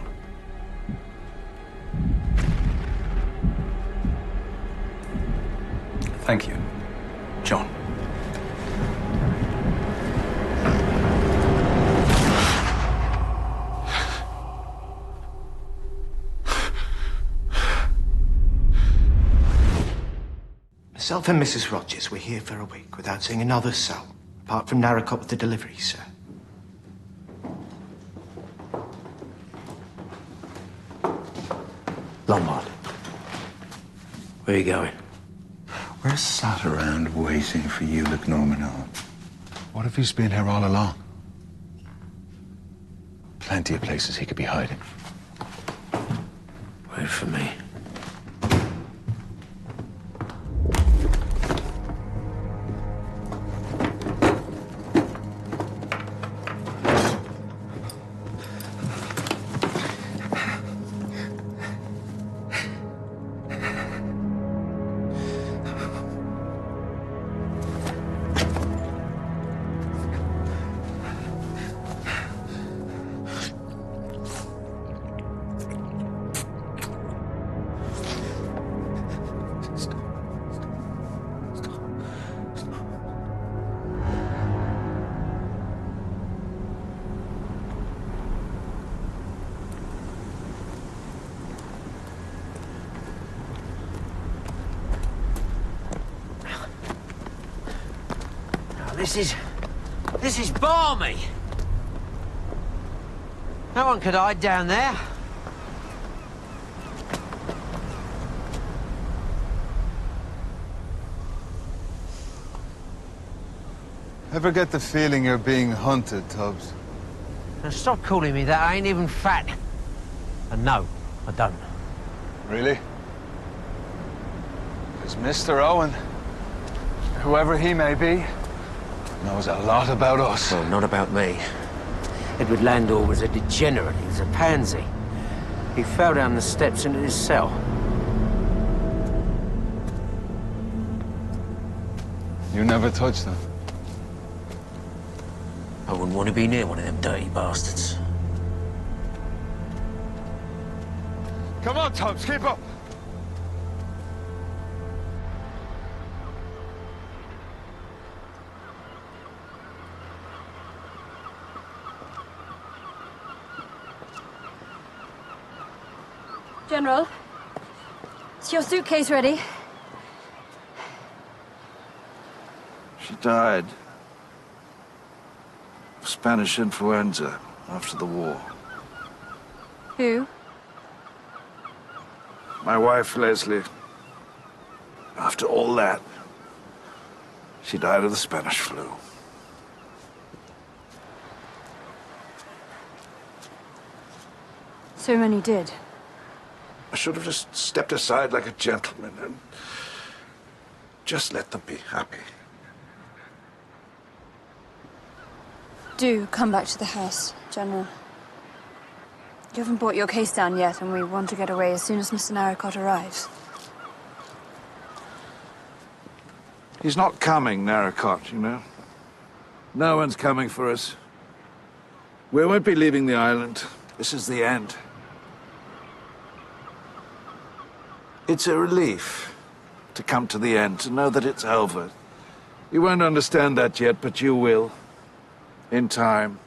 Thank you, John. Myself and Mrs. Rogers were here for a week without seeing another soul, apart from Narracop with the delivery, sir. Lombard. Where are you going? We're sat around waiting for you, Luke Normanell. What if he's been here all along? Plenty of places he could be hiding. Wait for me. This is balmy. No one could hide down there. Ever get the feeling you're being hunted, Tubbs? Now stop calling me that. I ain't even fat. And no, I don't. Really? Because Mr. Owen, whoever he may be, knows a lot about us. Well, not about me. Edward Landor was a degenerate. He was a pansy. He fell down the steps into his cell. You never touched them? I wouldn't want to be near one of them dirty bastards. Come on, Tubbs, keep up! General, is your suitcase ready? She died of Spanish influenza after the war. Who? My wife, Leslie. After all that, she died of the Spanish flu. So many did. I should have just stepped aside like a gentleman and just let them be happy. Do come back to the house, General. You haven't brought your case down yet, and we want to get away as soon as Mr. Narracott arrives. He's not coming, Narracott, you know. No one's coming for us. We won't be leaving the island. This is the end. It's a relief to come to the end, to know that it's over. You won't understand that yet, but you will. In time.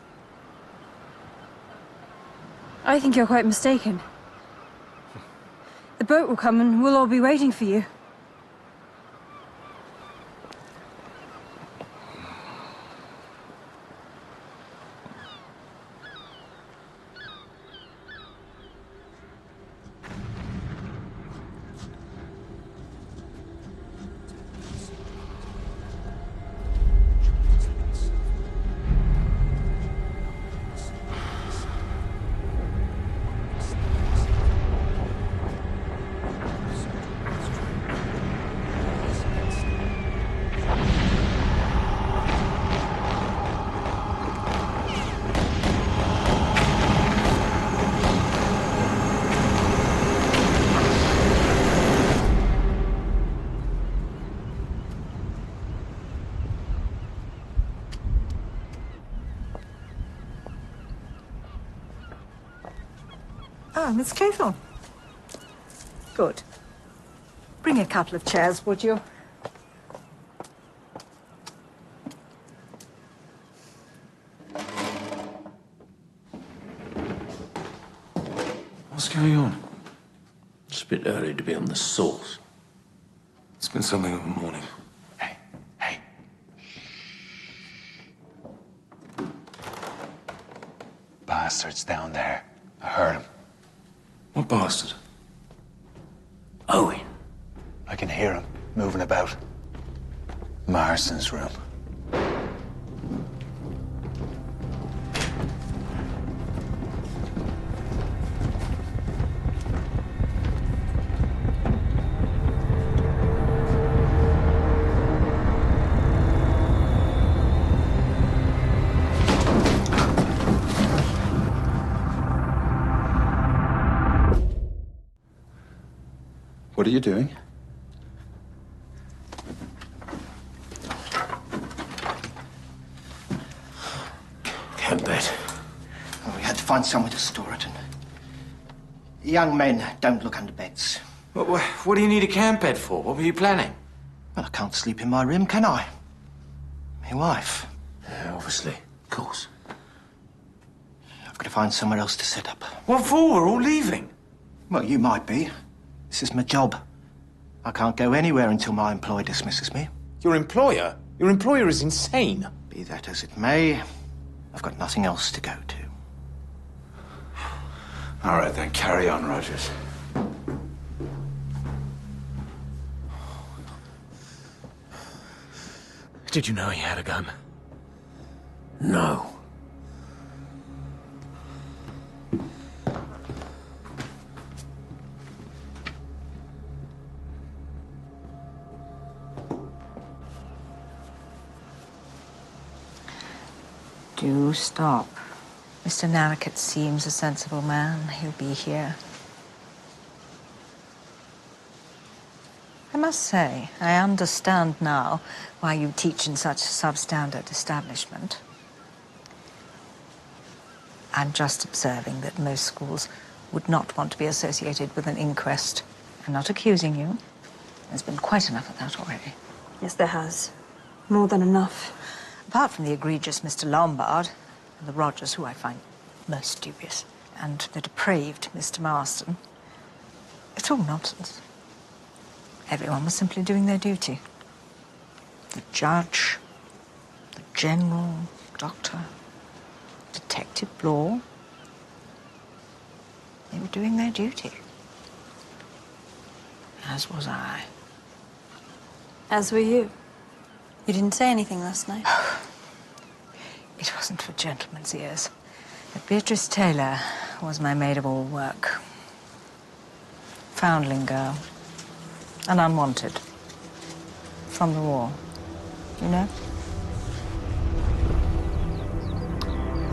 I think you're quite mistaken. The boat will come and we'll all be waiting for you. Ah, Miss Claythorne. Good. Bring a couple of chairs, would you? What's going on? It's a bit early to be on the sauce. It's been something of a morning. Bastard's down there. I heard him. What bastard? Owen. I can hear him moving about. Marston's room. What are you doing? Camp bed. Oh, we had to find somewhere to store it. And young men don't look under beds. What do you need a camp bed for? What were you planning? Well, I can't sleep in my room, can I? My wife. Yeah, obviously. Of course. I've got to find somewhere else to set up. What for? We're all leaving. Well, you might be. This is my job. I can't go anywhere until my employer dismisses me. Your employer? Your employer is insane. Be that as it may, I've got nothing else to go to. All right, then, carry on, Rogers. Did you know he had a gun? No. Do stop. Mr. Narrowcat seems a sensible man. He'll be here. I must say, I understand now why you teach in such a substandard establishment. I'm just observing that most schools would not want to be associated with an inquest. I'm not accusing you. There's been quite enough of that already. Yes, there has. More than enough. Apart from the egregious Mr. Lombard and the Rogers, who I find most dubious, and the depraved Mr. Marston, it's all nonsense. Everyone was simply doing their duty. The judge, the general, doctor, Detective Law. They were doing their duty. As was I. As were you. You didn't say anything last night. It wasn't for gentlemen's ears. But Beatrice Taylor was my maid of all work. Foundling girl. And unwanted. From the war. You know?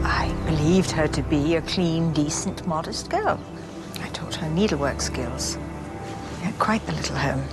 I believed her to be a clean, decent, modest girl. I taught her needlework skills. We had quite the little home.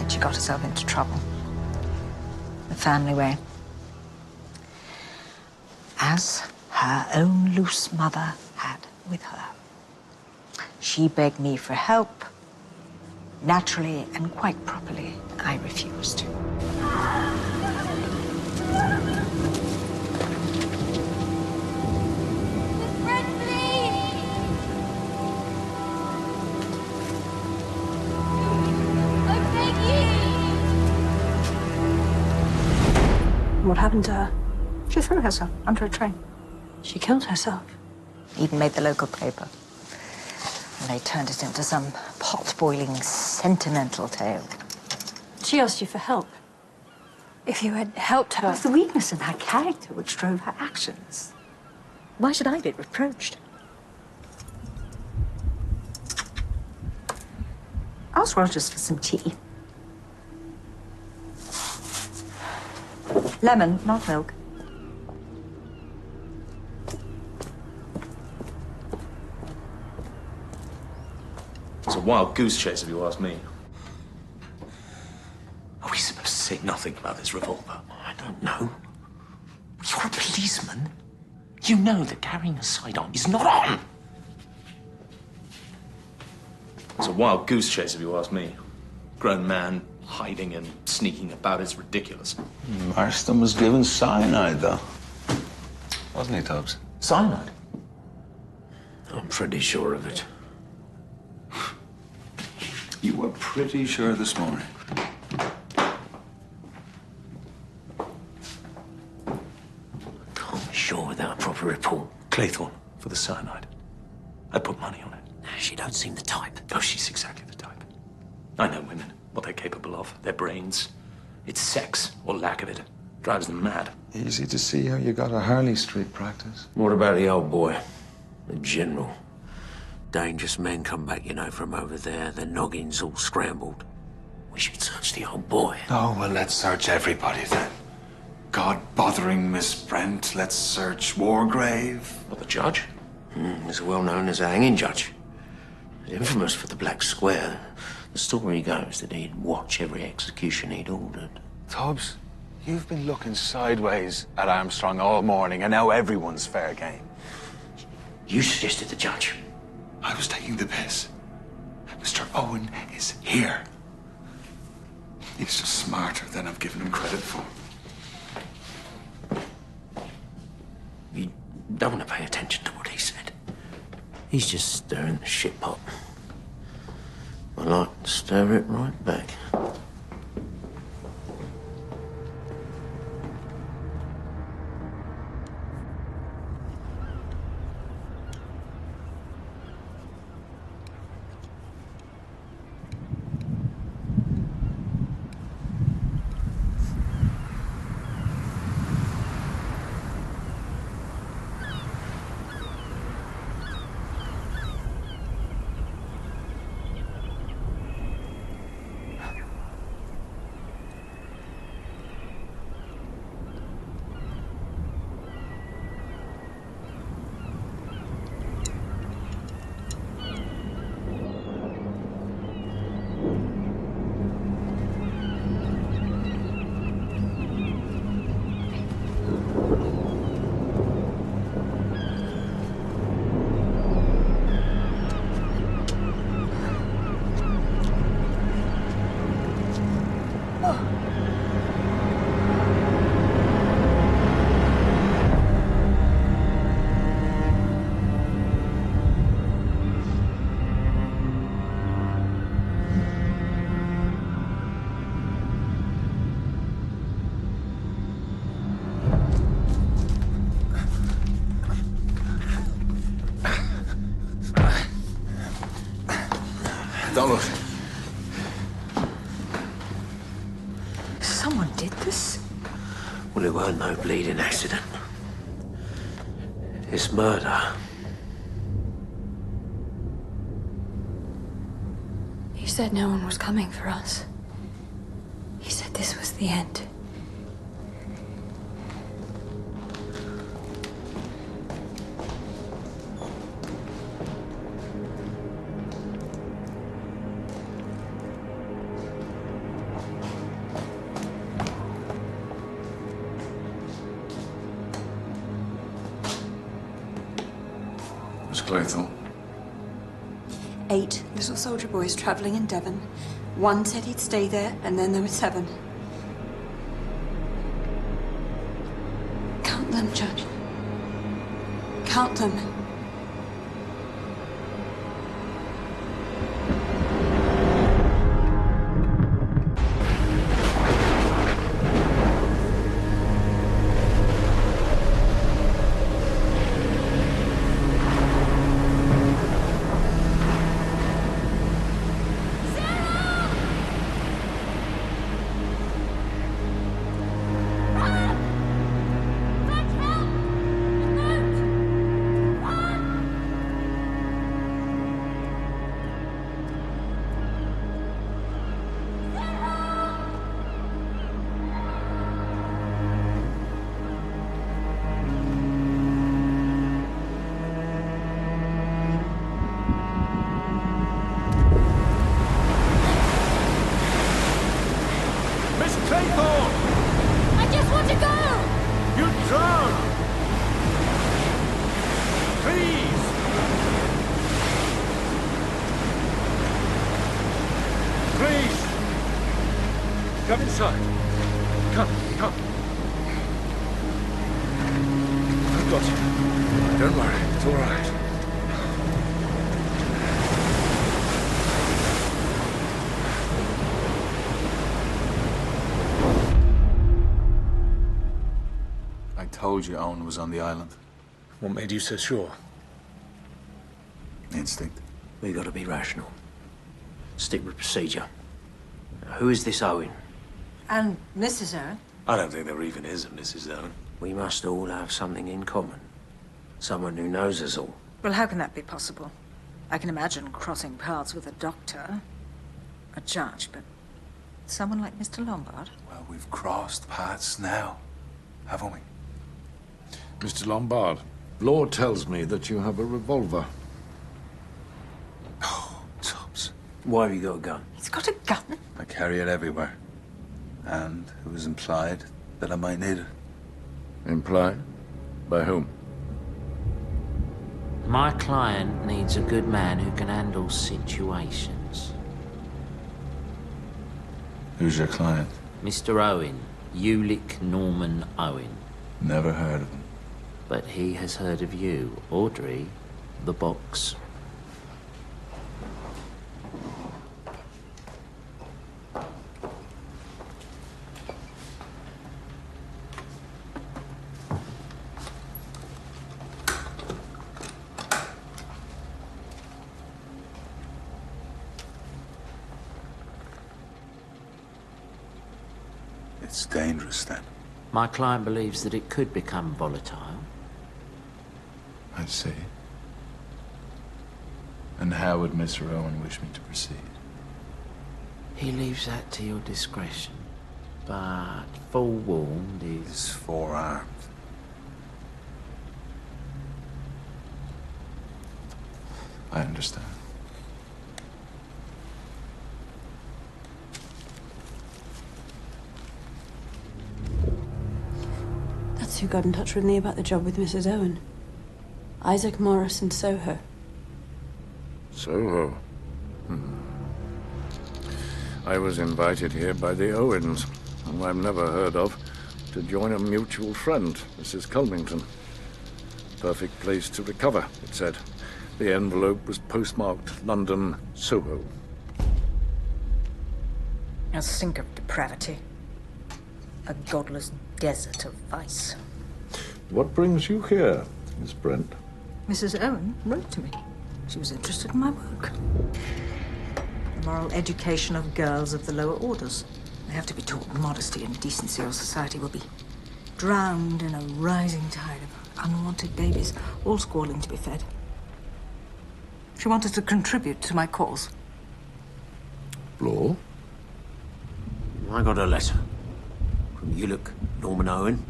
She got herself into trouble. The family way. As her own loose mother had with her. She begged me for help. Naturally and quite properly, I refused. What happened to her? She threw herself under a train. She killed herself? Even made the local paper. And they turned it into some pot-boiling sentimental tale. She asked you for help. If you had helped her... It was the weakness in her character which drove her actions. Why should I be reproached? Ask Rogers for some tea. Lemon, not milk. It's a wild goose chase, if you ask me. Are we supposed to say nothing about this revolver? I don't know. You're a policeman. You know that carrying a sidearm is not on. It's a wild goose chase, if you ask me. Grown man hiding and sneaking about is ridiculous. Marston was given cyanide, though. Wasn't he, Tubbs? Cyanide? I'm pretty sure of it. You were pretty sure this morning. Can't be sure without a proper report. Claythorne for the cyanide. I'd put money on it. She don't seem the type. Oh, she's exactly the type. I know women, what they're capable of, their brains. It's sex, or lack of it, drives them mad. Easy to see how you got a Harley Street practice. What about the old boy? The general. Dangerous men come back, you know, from over there. Their noggins all scrambled. We should search the old boy. Oh, well, let's search everybody then. God-bothering Miss Brent. Let's search Wargrave. What, the judge? He's well known as a hanging judge. Infamous for the Black Square. The story goes that he'd watch every execution he'd ordered. Tubbs, you've been looking sideways at Armstrong all morning, and now everyone's fair game. You suggested the judge. I was taking the piss. Mr. Owen is here. He's just smarter than I've given him credit for. You don't want to pay attention to what he said. He's just stirring the shit pot. I like to stir it right back. Don't look. Someone did this? Well, it weren't no bleeding accident. It's murder. He said no one was coming for us. He said this was the end. Miss Claythorne. 8 little soldier boys travelling in Devon. One said he'd stay there, and then there were 7. Count them, Judge. Count them. Come inside. Come. I've got you. Don't worry, it's all right. I told you Owen was on the island. What made you so sure? Instinct. We gotta be rational. Stick with procedure. Who is this Owen? And Mrs. Owen? I don't think there even is a Mrs. Owen. We must all have something in common. Someone who knows us all. Well, how can that be possible? I can imagine crossing paths with a doctor, a judge, but someone like Mr. Lombard? Well, we've crossed paths now, haven't we? Mr. Lombard, law tells me that you have a revolver. Oh, Tubbs. Why have you got a gun? He's got a gun? I carry it everywhere. And it was implied that I might need it. Implied? By whom? My client needs a good man who can handle situations. Who's your client? Mr. Owen. Ulick Norman Owen. Never heard of him. But he has heard of you. Audrey, the box. It's dangerous, then. My client believes that it could become volatile. I see. And how would Mr. Owen wish me to proceed? He leaves that to your discretion. But forewarned is forearmed. I understand. That's who got in touch with me about the job with Mrs. Owen. Isaac Morris in Soho. Soho? I was invited here by the Owens, whom I've never heard of, to join a mutual friend, Mrs. Culmington. Perfect place to recover, it said. The envelope was postmarked London, Soho. A sink of depravity. A godless desert of vice. What brings you here, Miss Brent? Mrs. Owen wrote to me. She was interested in my work. The moral education of girls of the lower orders. They have to be taught modesty and decency, or society will be drowned in a rising tide of unwanted babies, all squalling to be fed. She wanted to contribute to my cause. Law? I got a letter from Ulick Norman Owen.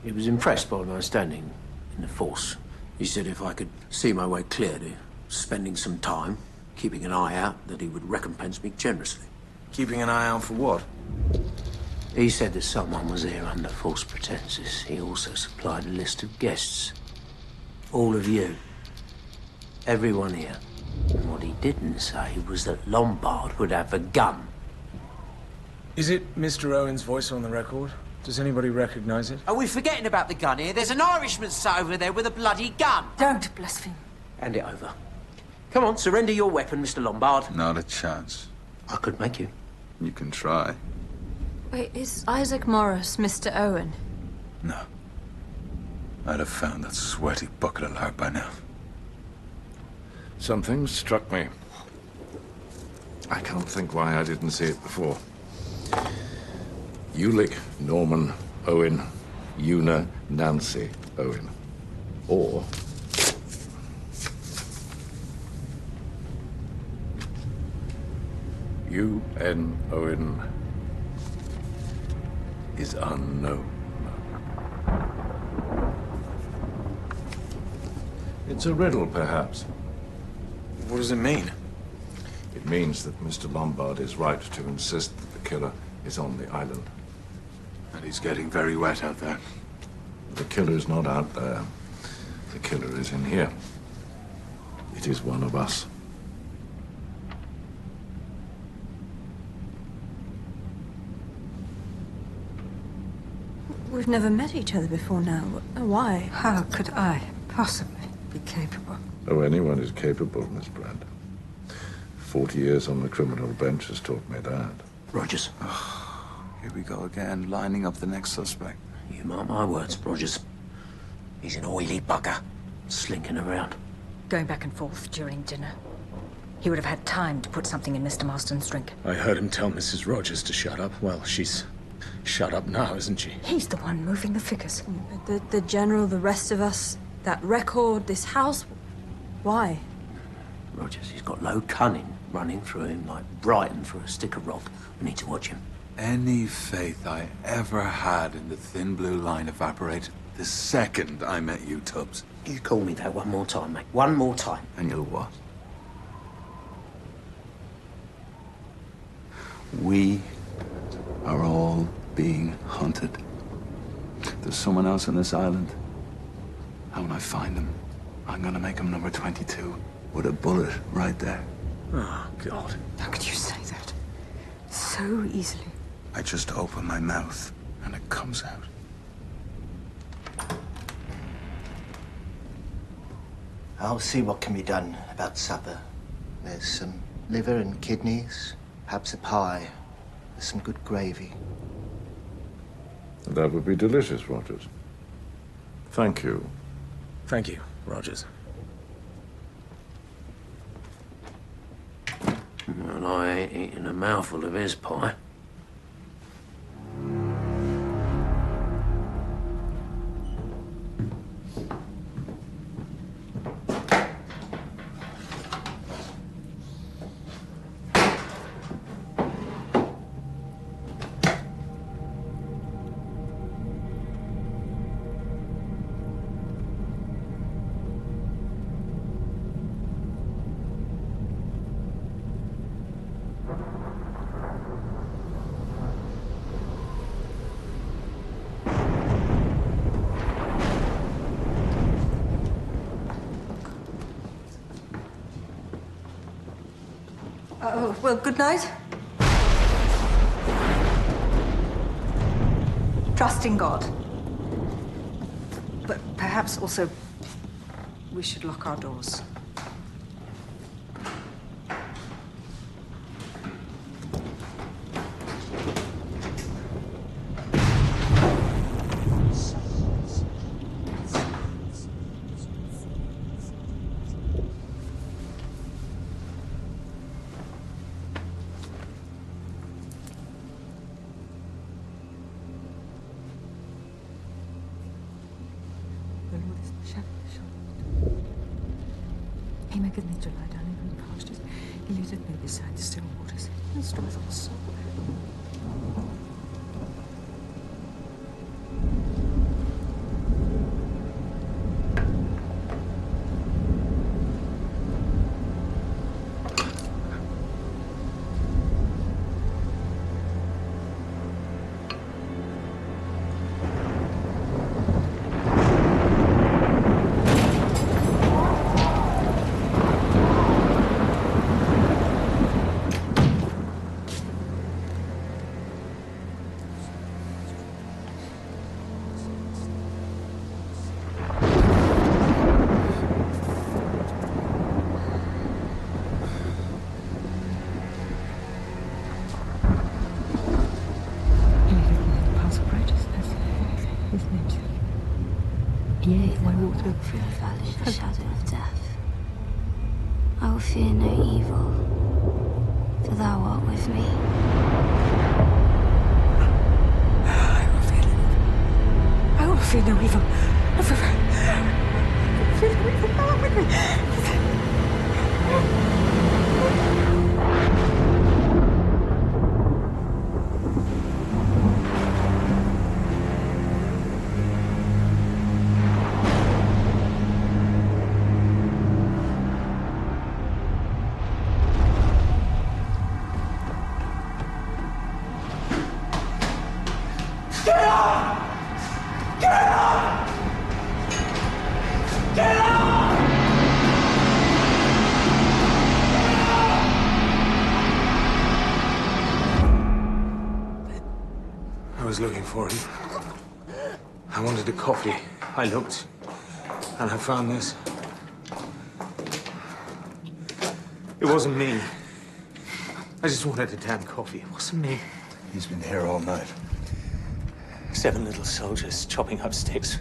He was impressed by my standing in the force. He said if I could see my way clear to spending some time, keeping an eye out, that he would recompense me generously. Keeping an eye out for what? He said that someone was here under false pretenses. He also supplied a list of guests. All of you. Everyone here. And what he didn't say was that Lombard would have a gun. Is it Mr. Owen's voice on the record? Does anybody recognize it? Are we forgetting about the gun here? There's an Irishman sat over there with a bloody gun. Don't blaspheme. Hand it over. Come on, surrender your weapon, Mr. Lombard. Not a chance. I could make you. You can try. Wait, is Isaac Morris Mr. Owen? No. I'd have found that sweaty bucket alive by now. Something struck me. I can't think why I didn't see it before. Ulick Norman Owen, Una Nancy Owen. Or U.N. Owen is unknown. It's a riddle, perhaps. What does it mean? It means that Mr. Lombard is right to insist that the killer is on the island. And he's getting very wet out there. The killer's not out there. The killer is in here. It is one of us. We've never met each other before now. Why? How could I possibly be capable? Oh, anyone is capable, Miss Brand. 40 years on the criminal bench has taught me that. Rogers. Here we go again, lining up the next suspect. You mark my words, Rogers. He's an oily bugger, slinking around. Going back and forth during dinner. He would have had time to put something in Mr. Marston's drink. I heard him tell Mrs. Rogers to shut up. Well, she's shut up now, isn't she? He's the one moving the figures. The general, the rest of us, that record, this house. Why? Rogers, he's got low cunning running through him like Brighton through a stick of rock. We need to watch him. Any faith I ever had in the thin blue line evaporated the second I met you, Tubbs. You call me that one more time, mate. One more time. And you'll what? We are all being hunted. There's someone else on this island. And when I find him, I I'm gonna make him number 22 with a bullet right there. Oh, God. How could you say that? So easily. I just open my mouth and it comes out. I'll see what can be done about supper. There's some liver and kidneys, perhaps a pie, with some good gravy. That would be delicious, Rogers. Thank you. Thank you, Rogers. Well, I ain't eating a mouthful of his pie. Well, good night. Trust in God. But perhaps also we should lock our doors. He maketh nature lie down in green pastures. He leadeth me beside the still waters. He restoreth our soul. Through the valley of the shadow of death, I will fear no evil, for thou art with me. I will fear no evil. I will fear no evil. Thou art with me. I was looking for him. I wanted a coffee. I looked, and I found this. It wasn't me. I just wanted a damn coffee. It wasn't me. He's been here all night. 7 little soldiers chopping up sticks.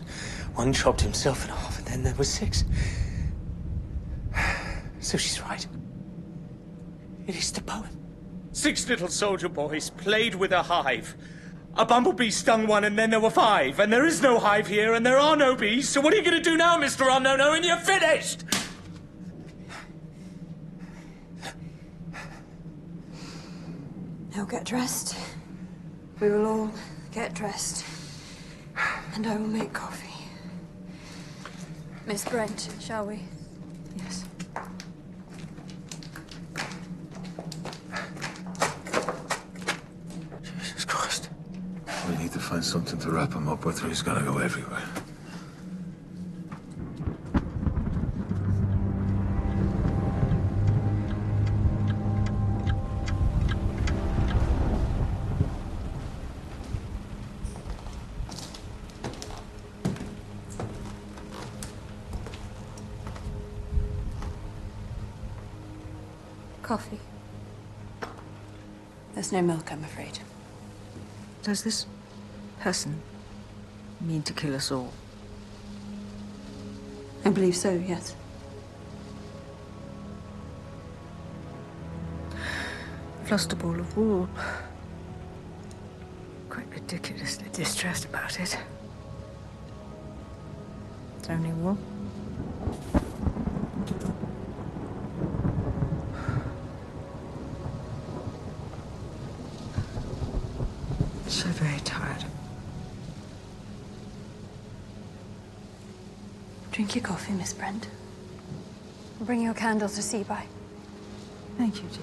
One chopped himself in half, and then there were 6. So she's right. It is the poem. 6 little soldier boys played with a hive. A bumblebee stung one, and then there were 5. And there is no hive here, and there are no bees. So what are you going to do now, Mr. Unknown? And you're finished! Now get dressed. We will all get dressed. And I will make coffee. Miss Brent, shall we? Yes. Jesus Christ. We need to find something to wrap him up with, or he's gonna go everywhere. Coffee. There's no milk, I'm afraid. Does this person mean to kill us all? I believe so, yes. I've lost a ball of wool. Quite ridiculously distressed about it. It's only wool. So very tired. Drink your coffee, Miss Brent. I'll bring you a candle to see by. Thank you, dear.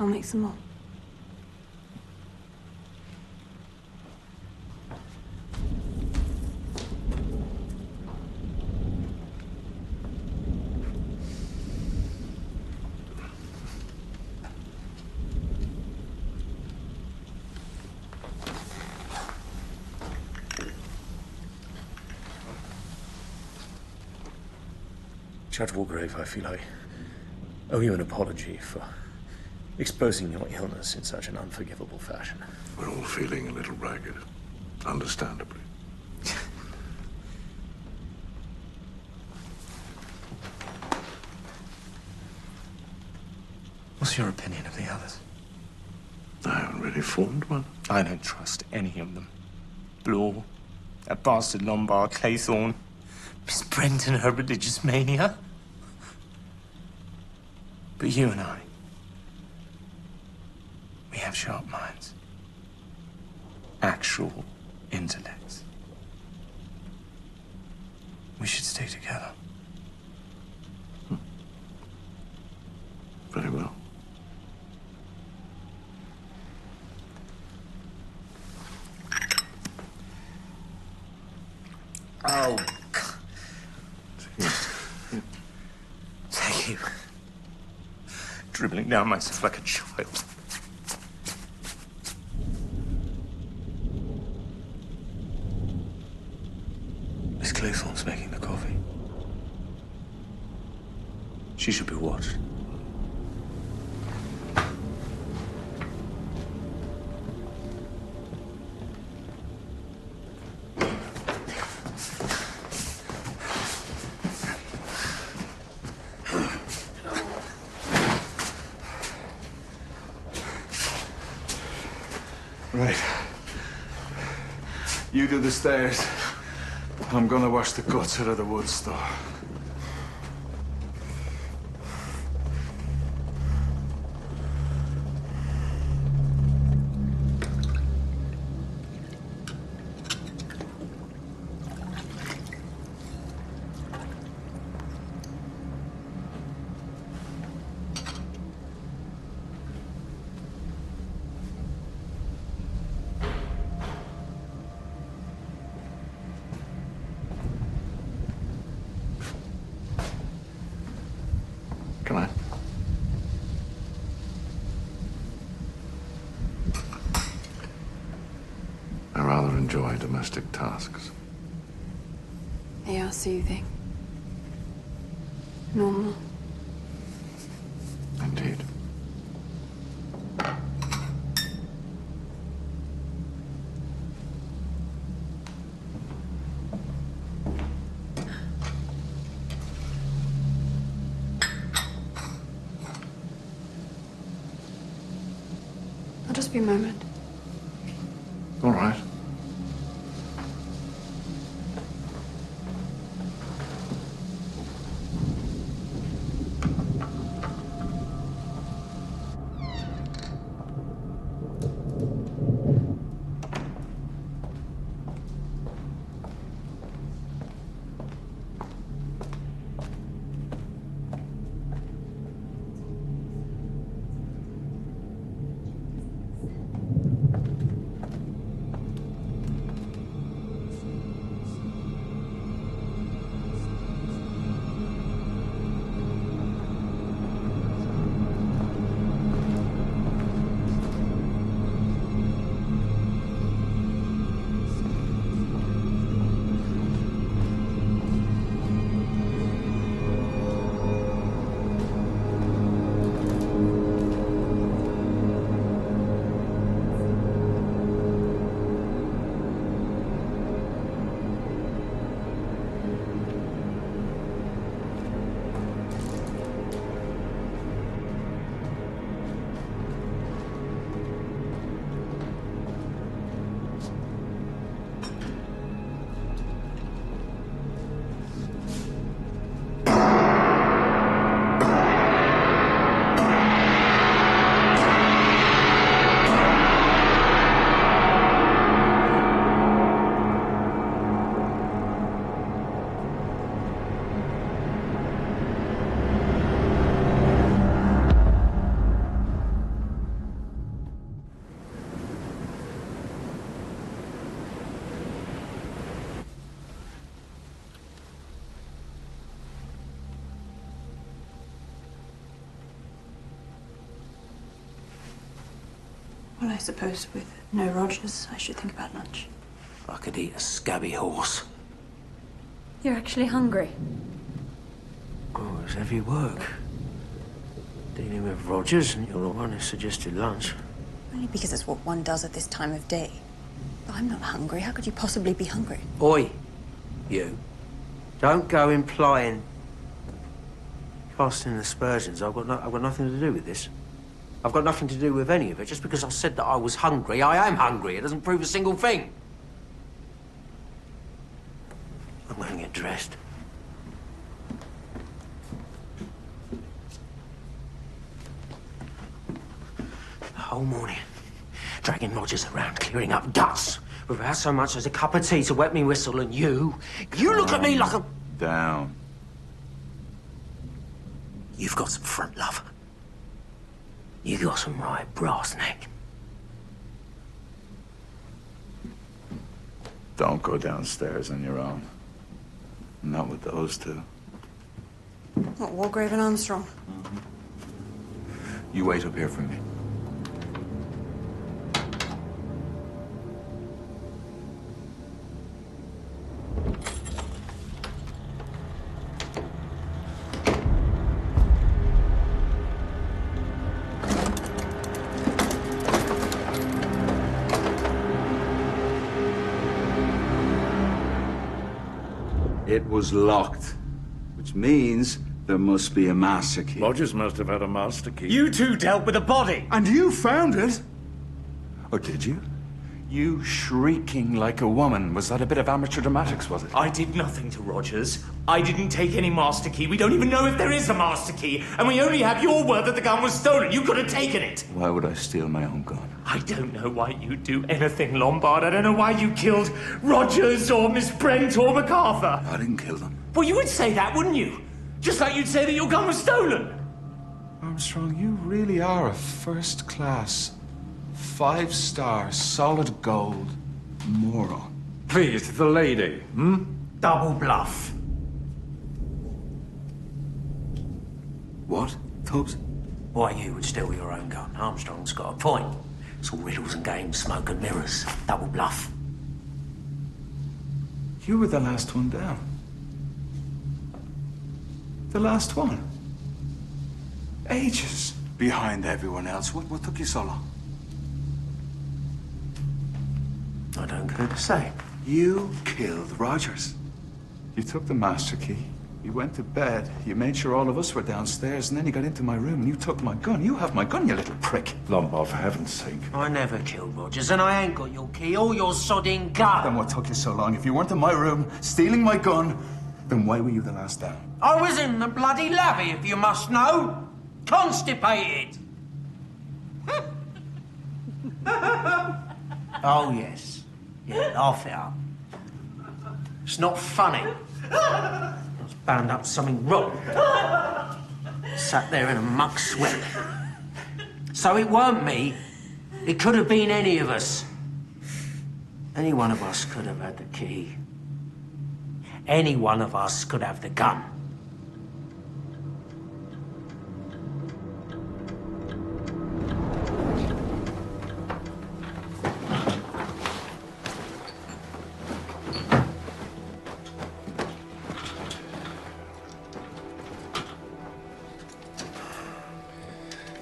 I'll make some more. Judge Walgrave, I feel I owe you an apology for exposing your illness in such an unforgivable fashion. We're all feeling a little ragged, understandably. What's your opinion of the others? I haven't really formed one. I don't trust any of them. Blore, that bastard Lombard, Claythorne, Miss Brent and her religious mania. But you and I, we have sharp minds. Actual intellects. We should stay together. Very well. Oh, thank you. Dribbling down myself like a child. Miss Claythorne's making the coffee. She should be watched. Right. You do the stairs. I'm gonna wash the guts out of the wood store. Can I? I rather enjoy domestic tasks. They are soothing. Normal. Indeed. I'll just be a moment. All right. Well, I suppose with no Rogers, I should think about lunch. I could eat a scabby horse. You're actually hungry. Oh, it's heavy work. Dealing with Rogers, and you're the one who suggested lunch. Only because it's what one does at this time of day. But I'm not hungry. How could you possibly be hungry? Oi, you. Don't go implying casting aspersions. I've got nothing to do with this. I've got nothing to do with any of it. Just because I said that I was hungry, I am hungry. It doesn't prove a single thing. I'm going to get dressed. The whole morning, dragging Rogers around, clearing up guts, without so much as a cup of tea to wet me whistle, and you look at me like a... Down. You've got some front, love. You got some right brass neck. Don't go downstairs on your own. Not with those two. What, Walgrave and Armstrong? You wait up here for me. It was locked, which means there must be a master key. Rogers must have had a master key. You two dealt with a body. And you found it? Or did you? You shrieking like a woman. Was that a bit of amateur dramatics, was it? I did nothing to Rogers. I didn't take any master key. We don't even know if there is a master key. And we only have your word that the gun was stolen. You could have taken it. Why would I steal my own gun? I don't know why you'd do anything, Lombard. I don't know why you killed Rogers or Miss Brent or MacArthur. I didn't kill them. Well, you would say that, wouldn't you? Just like you'd say that your gun was stolen. Armstrong, you really are a first-class, 5-star, solid gold moron. Please, the lady, Double bluff. What, Tubbs? Why you would steal your own gun? Armstrong's got a point. It's all riddles and games, smoke and mirrors. Double bluff. You were the last one down. The last one. Ages behind everyone else. What took you so long? I don't care to say. You killed Rogers. You took the master key. You went to bed. You made sure all of us were downstairs, and then you got into my room and you took my gun. You have my gun, you little prick. Lombard, for heaven's sake. I never killed Rogers, and I ain't got your key or your sodding gun. Then what took you so long? If you weren't in my room, stealing my gun, then why were you the last down? I was in the bloody lavvy, if you must know. Constipated. Oh, yes. Yeah, laugh it up. It's not funny. I was bound up to something rotten. Sat there in a muck sweat. So it weren't me. It could have been any of us. Any one of us could have had the key. Any one of us could have the gun.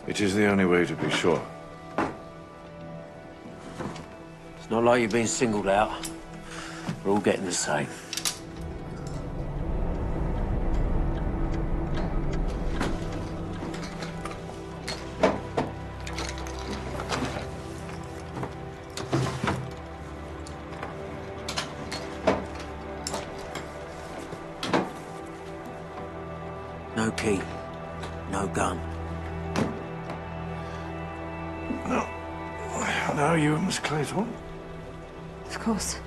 It is the only way to be sure. It's not like you've been singled out. We're all getting the same. No key, no gun. No. Now you, Miss Claythorne. Of course.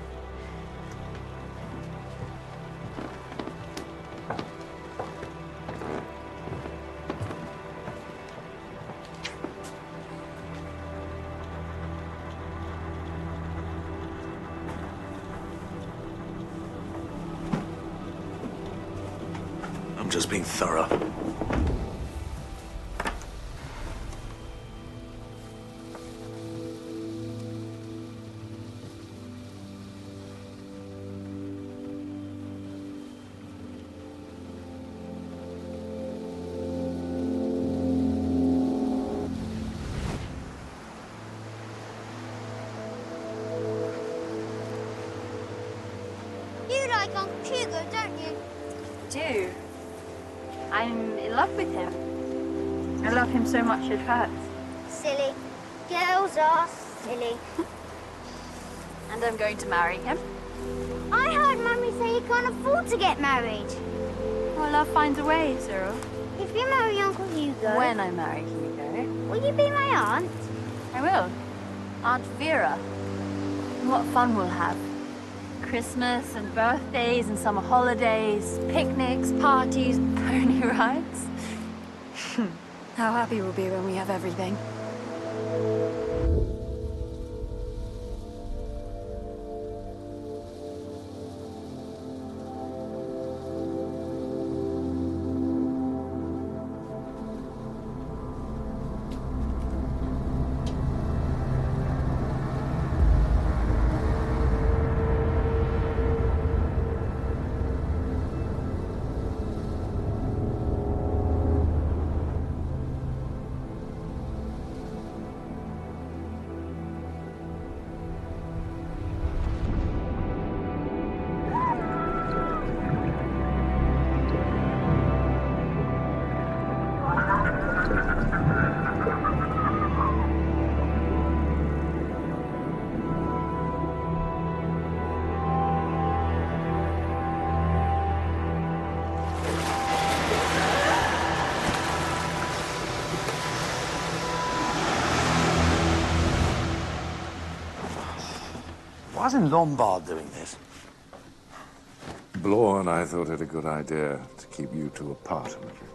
I'm just being thorough. like Uncle Hugo, don't you? I do. I'm in love with him. I love him so much it hurts. Silly. Girls are silly. And I'm going to marry him. I heard Mummy say you can't afford to get married. Well, love finds a way, Cyril. If you marry Uncle Hugo... When I marry Hugo... Will you be my aunt? I will. Aunt Vera. What fun we'll have. Christmas and birthdays and summer holidays, picnics, parties, pony rides. How happy we'll be when we have everything. Wasn't Lombard doing this? Bloor and I thought it a good idea to keep you two apart a little.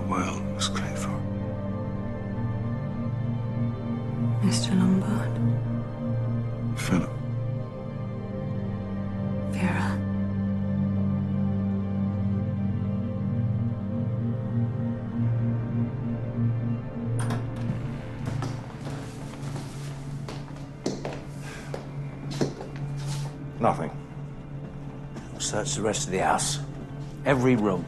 Well, Miss Claythorne. Mr. Lombard. Philip. Vera. Nothing. We'll search the rest of the house. Every room.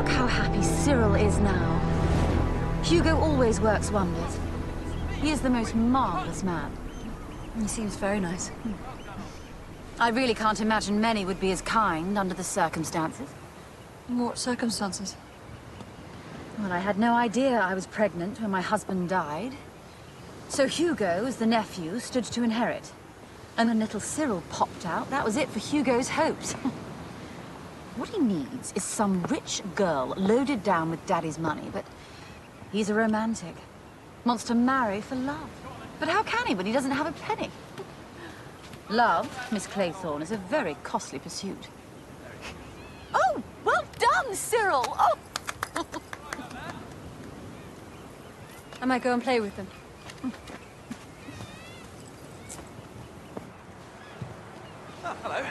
Look how happy Cyril is now. Hugo always works wonders. He is the most marvellous man. He seems very nice. I really can't imagine many would be as kind under the circumstances. What circumstances? Well, I had no idea I was pregnant when my husband died. So Hugo, as the nephew, stood to inherit. And when little Cyril popped out, that was it for Hugo's hopes. What he needs is some rich girl loaded down with Daddy's money, but he's a romantic. Wants to marry for love. But how can he when he doesn't have a penny? Love, Miss Claythorne, is a very costly pursuit. Oh, well done, Cyril! Oh! I might go and play with them. Oh, hello.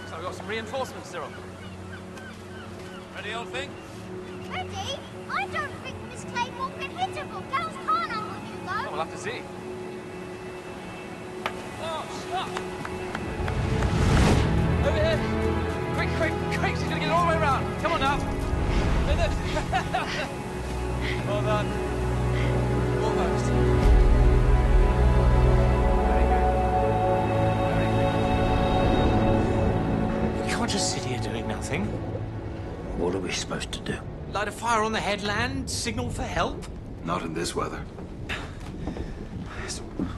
So we got some reinforcements, Cyril. Ready, old thing? Ready? I don't think Miss Claythorne can hit a ball. Girls can't hold you, though. Oh, we'll have to see. Oh, stop! Over here! Quick, quick, quick! She's gonna get it all the way around. Come on now. Well done. Almost. We can't just sit here doing nothing. What are we supposed to do? Light a fire on the headland, signal for help? Not in this weather.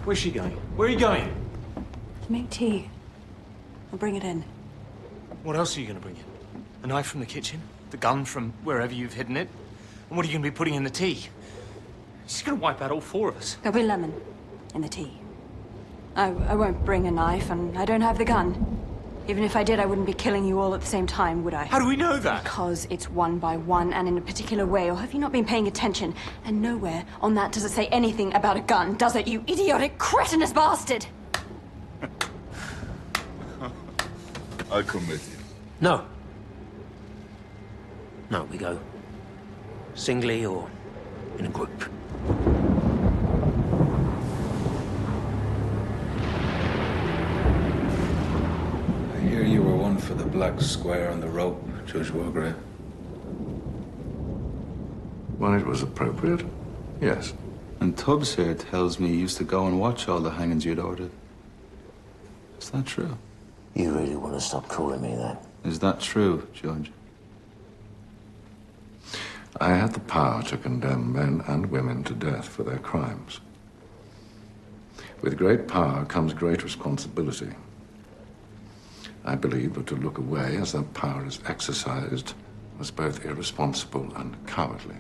Where's she going? Where are you going? To make tea. I'll bring it in. What else are you going to bring in? A knife from the kitchen? The gun from wherever you've hidden it? And what are you going to be putting in the tea? She's going to wipe out all four of us. There'll be lemon in the tea. I won't bring a knife, and I don't have the gun. Even if I did, I wouldn't be killing you all at the same time, would I? How do we know that? Because it's one by one and in a particular way. Or have you not been paying attention? And nowhere on that does it say anything about a gun, does it, you idiotic, cretinous bastard? I'll come with you. No. No, we go singly or in a group. I hear you were one for the black square on the rope, Judge Walgrave. When it was appropriate, yes. And Tubbs here tells me you used to go and watch all the hangings you'd ordered. Is that true? You really want to stop calling me that? Is that true, Judge? I had the power to condemn men and women to death for their crimes. With great power comes great responsibility. I believe that to look away as that power is exercised was both irresponsible and cowardly.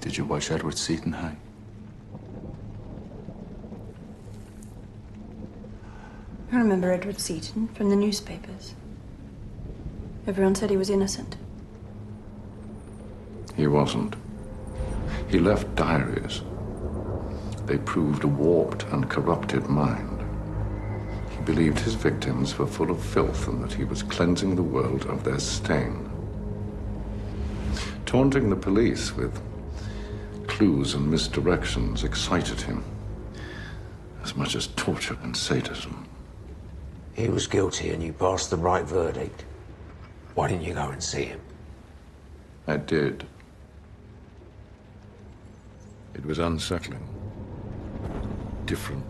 Did you watch Edward Seaton hang? I remember Edward Seaton from the newspapers. Everyone said he was innocent. He wasn't. He left diaries. They proved a warped and corrupted mind. He believed his victims were full of filth and that he was cleansing the world of their stain. Taunting the police with clues and misdirections excited him as much as torture and sadism. He was guilty and you passed the right verdict. Why didn't you go and see him? I did. It was unsettling. Different.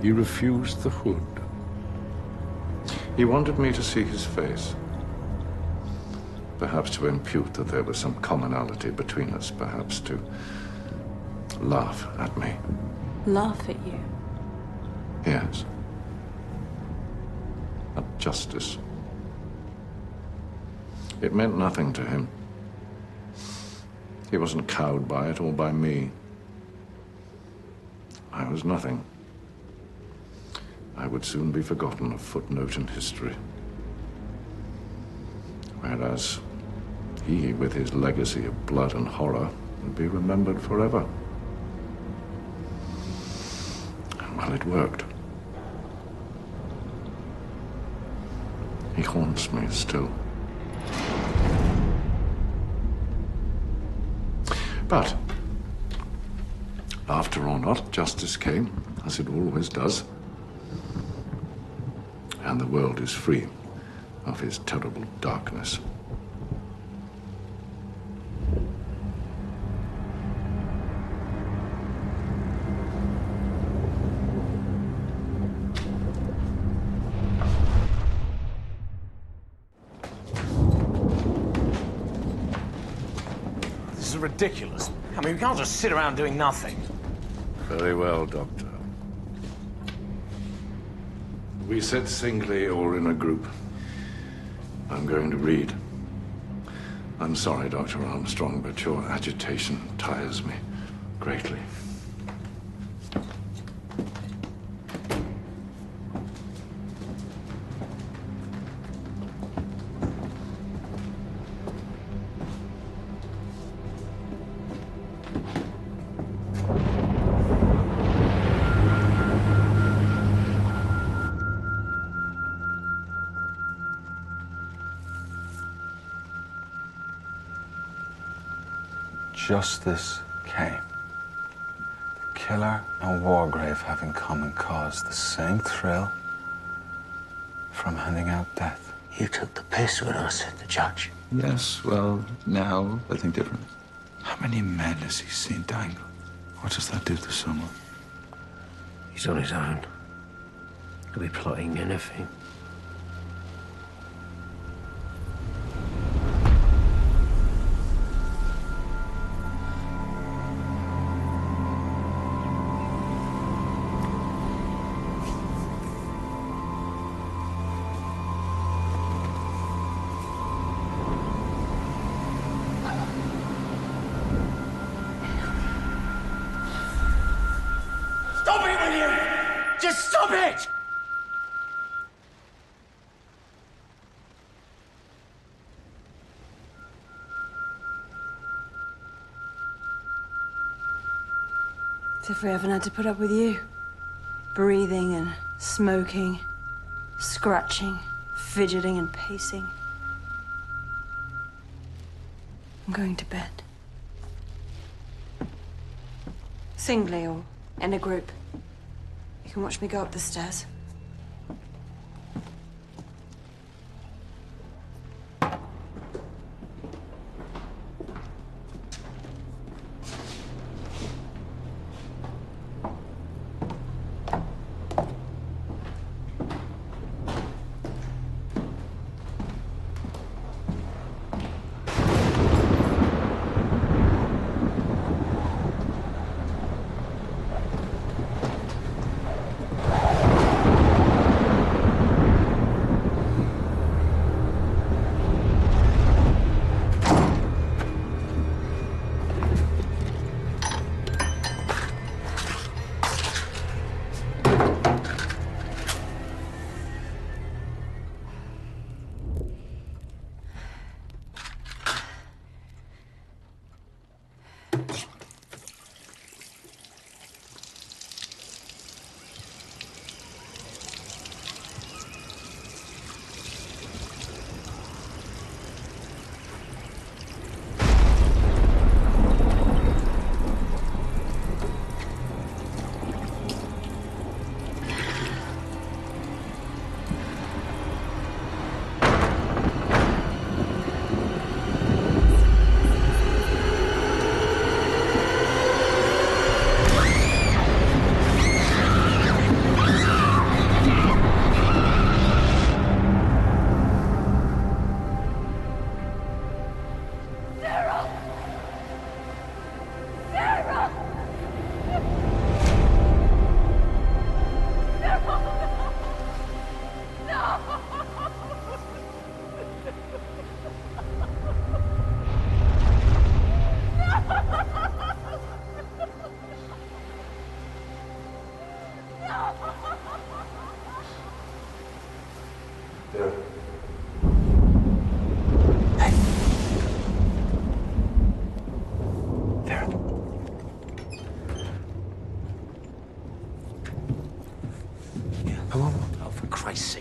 He refused the hood. He wanted me to see his face. Perhaps to impute that there was some commonality between us. Perhaps to laugh at me. Laugh at you? Yes. At justice. It meant nothing to him. He wasn't cowed by it or by me. I was nothing. I would soon be forgotten, a footnote in history. Whereas he, with his legacy of blood and horror, would be remembered forever. Well, it worked. He haunts me still. But, after or not, justice came, as it always does. and the world is free of his terrible darkness. This is ridiculous. I mean, we can't just sit around doing nothing. Very well, Doctor. We sit singly or in a group. I'm going to read. I'm sorry, Dr. Armstrong, but your agitation tires me greatly. Justice came. The killer and Wargrave have in common cause the same thrill from handing out death. You took the piss when I said the judge. Yes, well, now I think differently. How many men has he seen dangle? What does that do to someone? He's on his own. He'll be plotting anything. Stop it! As if we haven't had to put up with you. Breathing and smoking, scratching, fidgeting and pacing. I'm going to bed. Singly or in a group. You can watch me go up the stairs.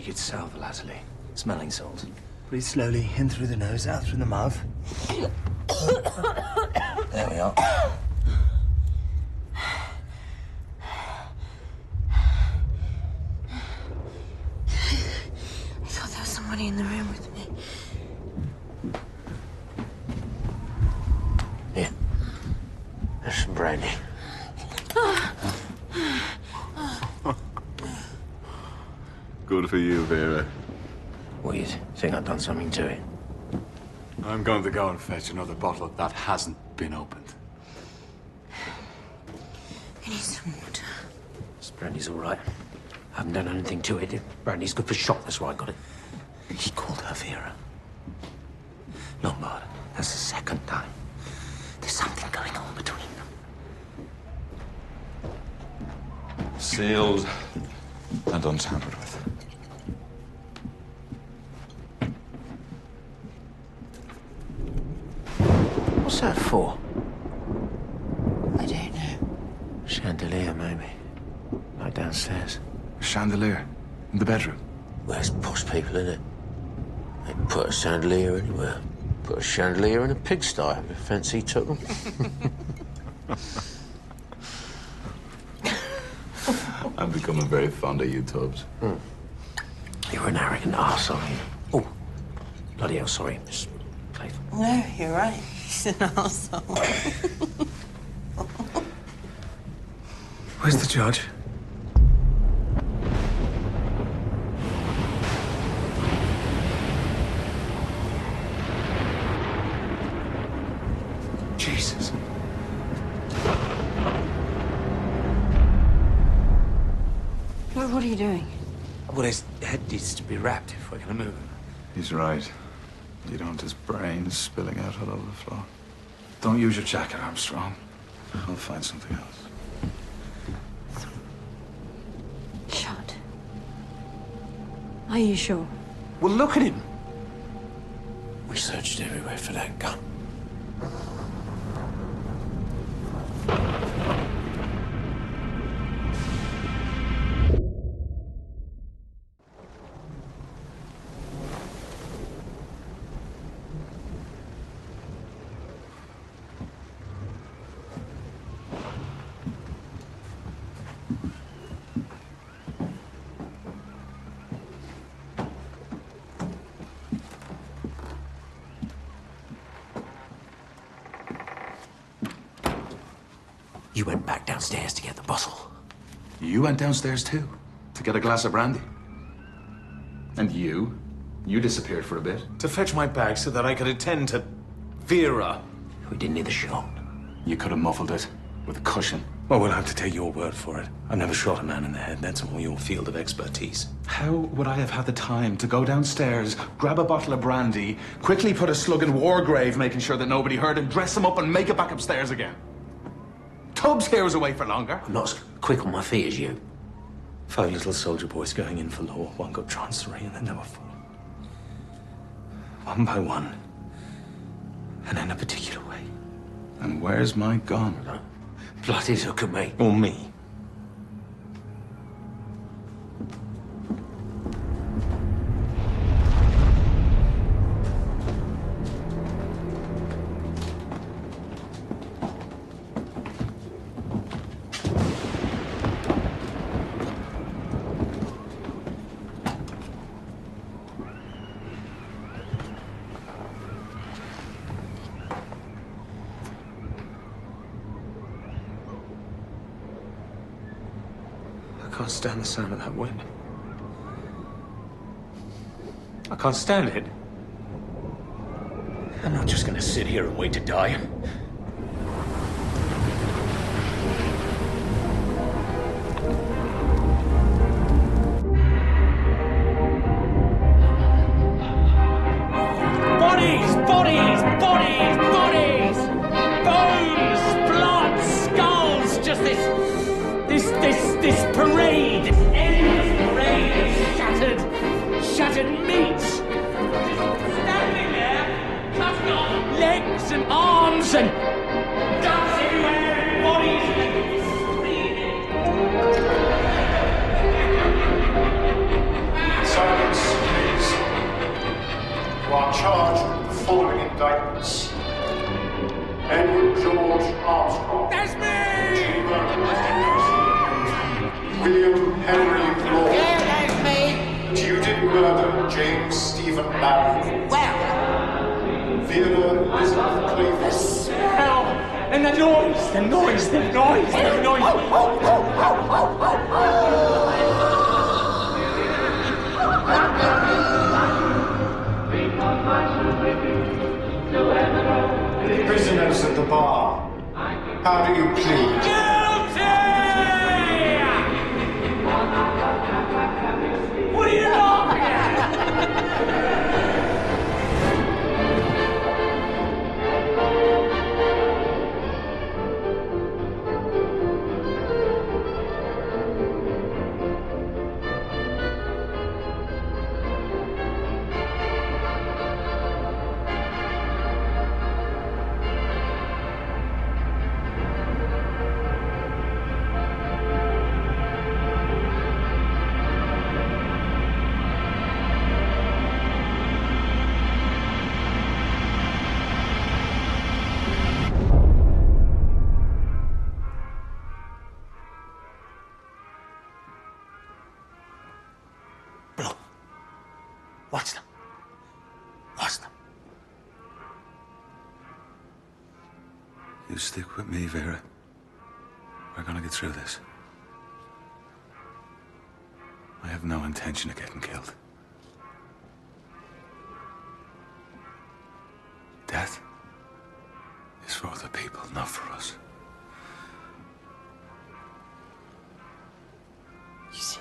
It's sal volatile. Smelling salt. Breathe slowly, in through the nose, out through the mouth. There we are. somebody in the room with me. Here. There's some brandy. Good for you, Vera. What, you think I've done something to it? I'm going to go and fetch another bottle that hasn't been opened. I need some water. This brandy's all right. I haven't done anything to it. Brandy's good for shock, that's why I got it. He called her Vera. Lombard, that's the second time. There's something going on between them. Sealed and untampered with. What's that for? I don't know. Chandelier, maybe. Like downstairs. A chandelier? In the bedroom? Well, there's posh people in it. They can put a chandelier anywhere. Put a chandelier in a pigsty if fancy took them. I'm becoming very fond of you, Tubbs. You're an arrogant arse, aren't you? Oh, bloody hell, sorry, Miss Clayton. No, you're right. He's an arsehole. Where's the judge? Jesus. What are you doing? Well, his head needs to be wrapped if we're going to move him. He's right. You don't want his brains spilling out all over the floor. Don't use your jacket, Armstrong. I'll find something else. Shut. Are you sure? Well, look at him. We searched everywhere for that gun. You went back downstairs to get the bottle. You went downstairs too, to get a glass of brandy. And you disappeared for a bit. To fetch my bag so that I could attend to Vera. We didn't need the shot. You could have muffled it with a cushion. Well, we'll have to take your word for it. I've never shot a man in the head. That's all your field of expertise. How would I have had the time to go downstairs, grab a bottle of brandy, quickly put a slug in Wargrave, making sure that nobody heard him, dress him up and make it back upstairs again? Tubbs here was away for longer. I'm not as quick on my feet as you. 5 little soldier boys going in for law. One got chancery and then there were 4. One by one. And in a particular way. And where's my gun? Bloody look at me. Or me. I can't stand the sound of that wind. I can't stand it. I'm not just gonna sit here and wait to die. Bodies! Bodies! Bodies! Bodies! Bones! Blood! Skulls! Just this parade! This endless parade of shattered meat! Standing there, cutting off legs and arms and guts everywhere and bodies Silence, please. You are charged with the following indictments. Edward George Armstrong. That's me! William Henry Law. Yeah, that's me! You did murder James Stephen Barry. Well, Vera Elizabeth Clayton. the smell and the noise, the noise, the noise, the noise. Prisoners at the bar, how do you plead? Guilty! What are you laughing at? Watch them. Watch them. You stick with me, Vera. We're gonna get through this. I have no intention of getting killed. Death is for other people, not for us. You see?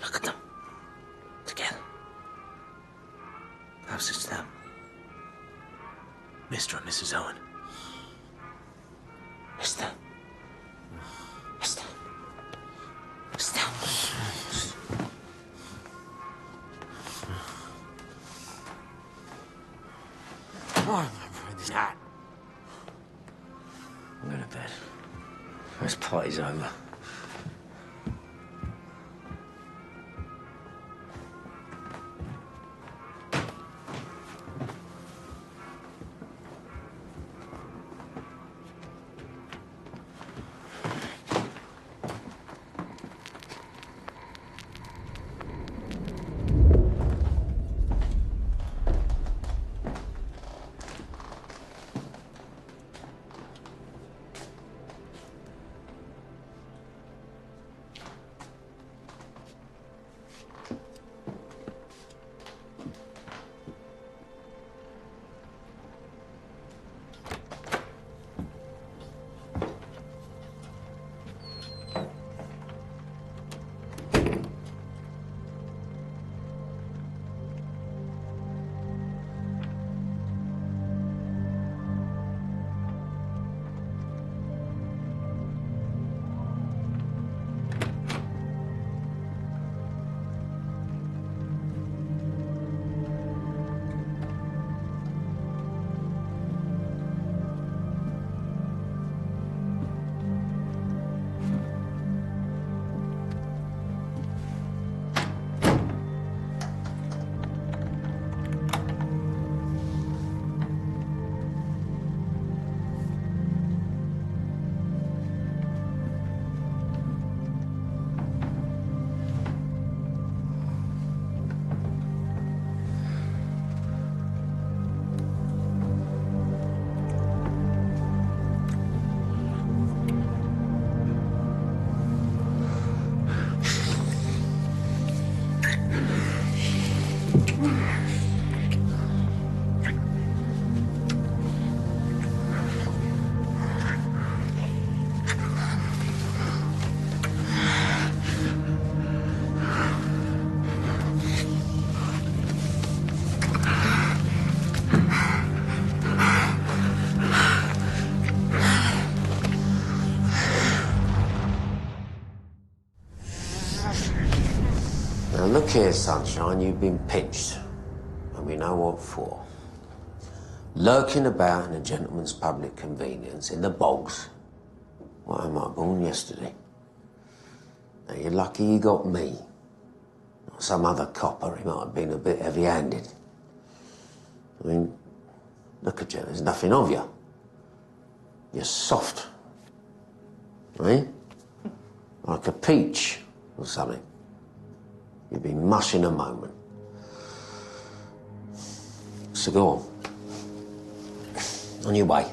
Look at them. Together. Perhaps it's them. Mr. and Mrs. Owen. Mr. Mr. Mr. Oh, this hat. I'm going to bed. This party's over. Look here, Sunshine, you've been pinched, and we know what for. Lurking about in a gentleman's public convenience in the bogs. Why am I born yesterday? Now, you're lucky you got me. Not some other copper, he might have been a bit heavy-handed. I mean, look at you, there's nothing of you. You're soft. Eh? Like a peach or something. You've been mush in a moment. So go on. On your way.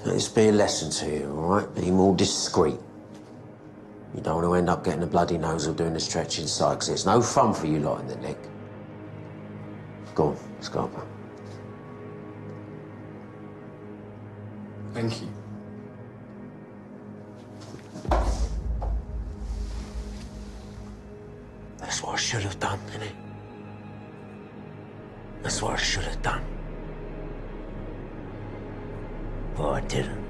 Let this be a lesson to you, all right? Be more discreet. You don't want to end up getting a bloody nose or doing the stretch inside, because it's no fun for you lot in the neck. Go on, Scarpa. Thank you. That's what I should have done, innit? That's what I should have done. But I didn't.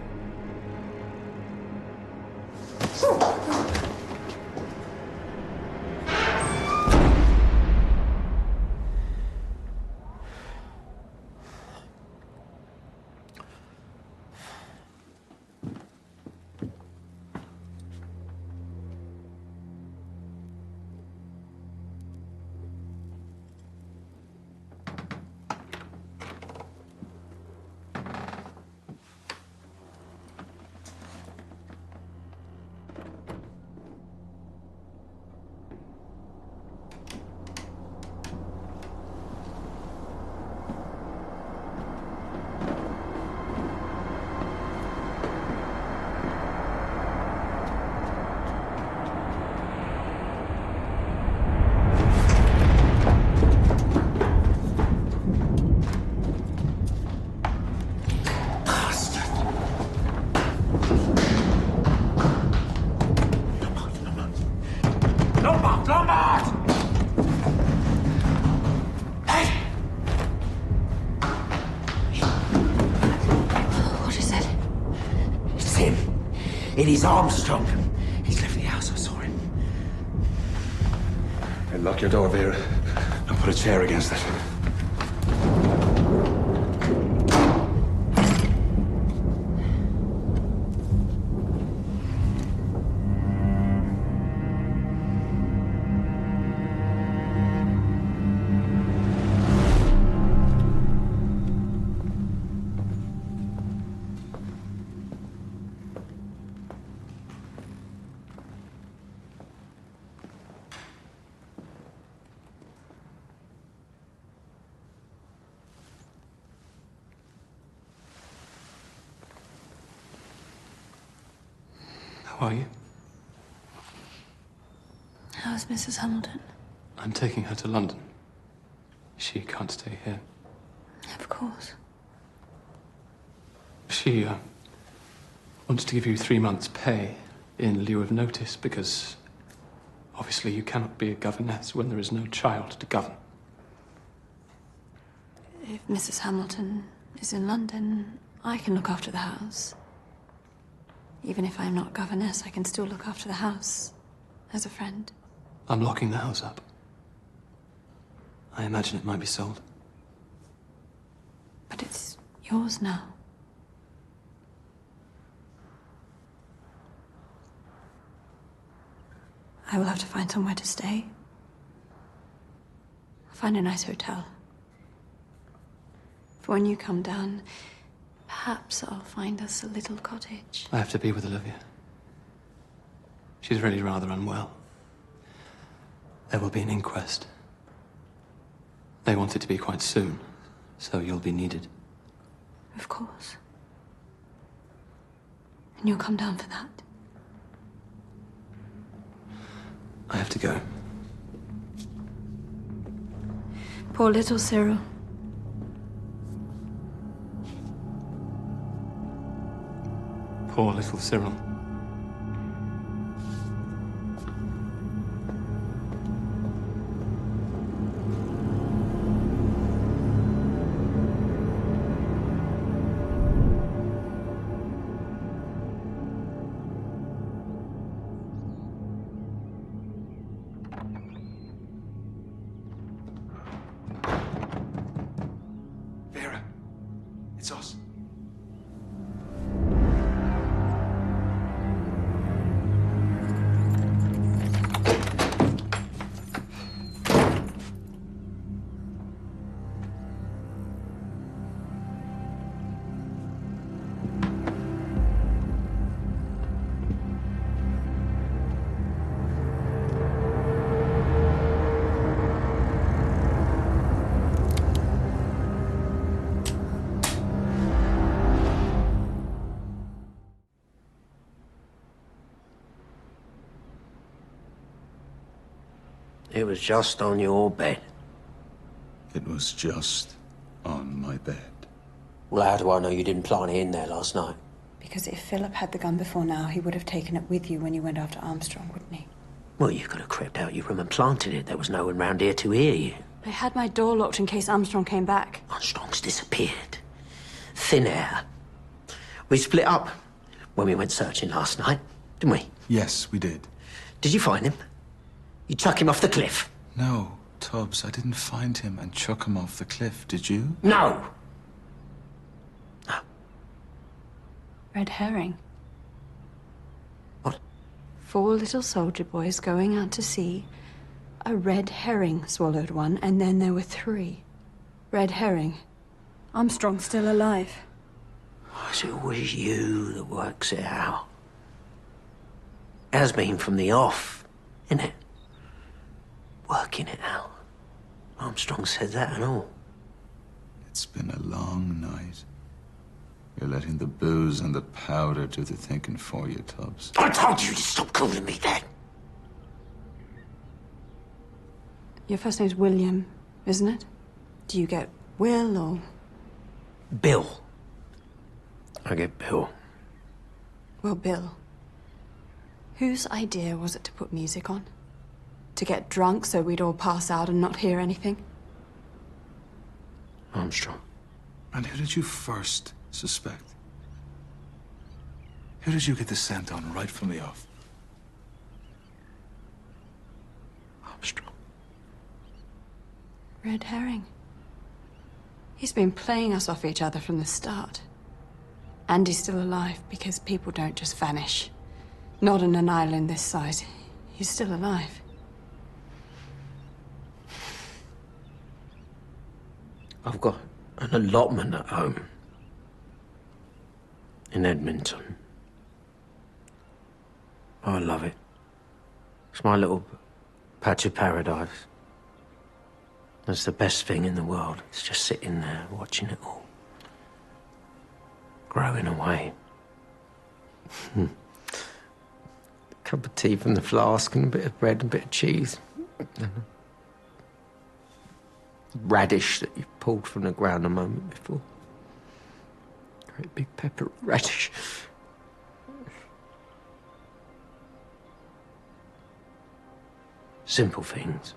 It is Armstrong. He's left the house, I saw him. Hey, lock your door, Vera, and put a chair against it. How are you? How's Mrs. Hamilton? I'm taking her to London. She can't stay here. Of course. She wants to give you 3 months' pay in lieu of notice because obviously you cannot be a governess when there is no child to govern. If Mrs. Hamilton is in London, I can look after the house. Even if I'm not governess, I can still look after the house as a friend. I'm locking the house up. I imagine it might be sold. But it's yours now. I will have to find somewhere to stay. I'll find a nice hotel. For when you come down, perhaps I'll find us a little cottage. I have to be with Olivia. She's really rather unwell. There will be an inquest. They want it to be quite soon, so you'll be needed. Of course. And you'll come down for that. I have to go. Poor little Cyril. Poor little Cyril. Vera, it's us. It was just on your bed. It was just on my bed. Well, how do I know you didn't plant it in there last night? Because if Philip had the gun before now, he would have taken it with you when you went after Armstrong, wouldn't he? Well, you could have crept out your room and planted it. There was no one round here to hear you. I had my door locked in case Armstrong came back. Armstrong's disappeared. Thin air. We split up when we went searching last night, didn't we? Yes, we did. Did you find him? You chuck him off the cliff? No, Tubbs, I didn't find him and chuck him off the cliff, did you? No! Red herring. What? 4 little soldier boys going out to sea. A red herring swallowed one, and then there were 3. Red herring. Armstrong's still alive. It's always you that works it out. Has been from the off, innit? Working it out. Armstrong said that and all. It's been a long night. You're letting the booze and the powder do the thinking for you, Tubbs. I told you to stop calling me that. Your first name's William, isn't it? Do you get Will or... Bill. I get Bill. Well, Bill. Whose idea was it to put music on? To get drunk so we'd all pass out and not hear anything? Armstrong. And who did you first suspect? Who did you get the scent on right from the off? Armstrong. Red herring. He's been playing us off each other from the start. And he's still alive because people don't just vanish. Not on an island this size. He's still alive. I've got an allotment at home. In Edmonton. I love it. It's my little patch of paradise. That's the best thing in the world. It's just sitting there, watching it all. Growing away. Cup of tea from the flask and a bit of bread and a bit of cheese. Radish that you pulled from the ground a moment before. Great big pepper radish. Simple things.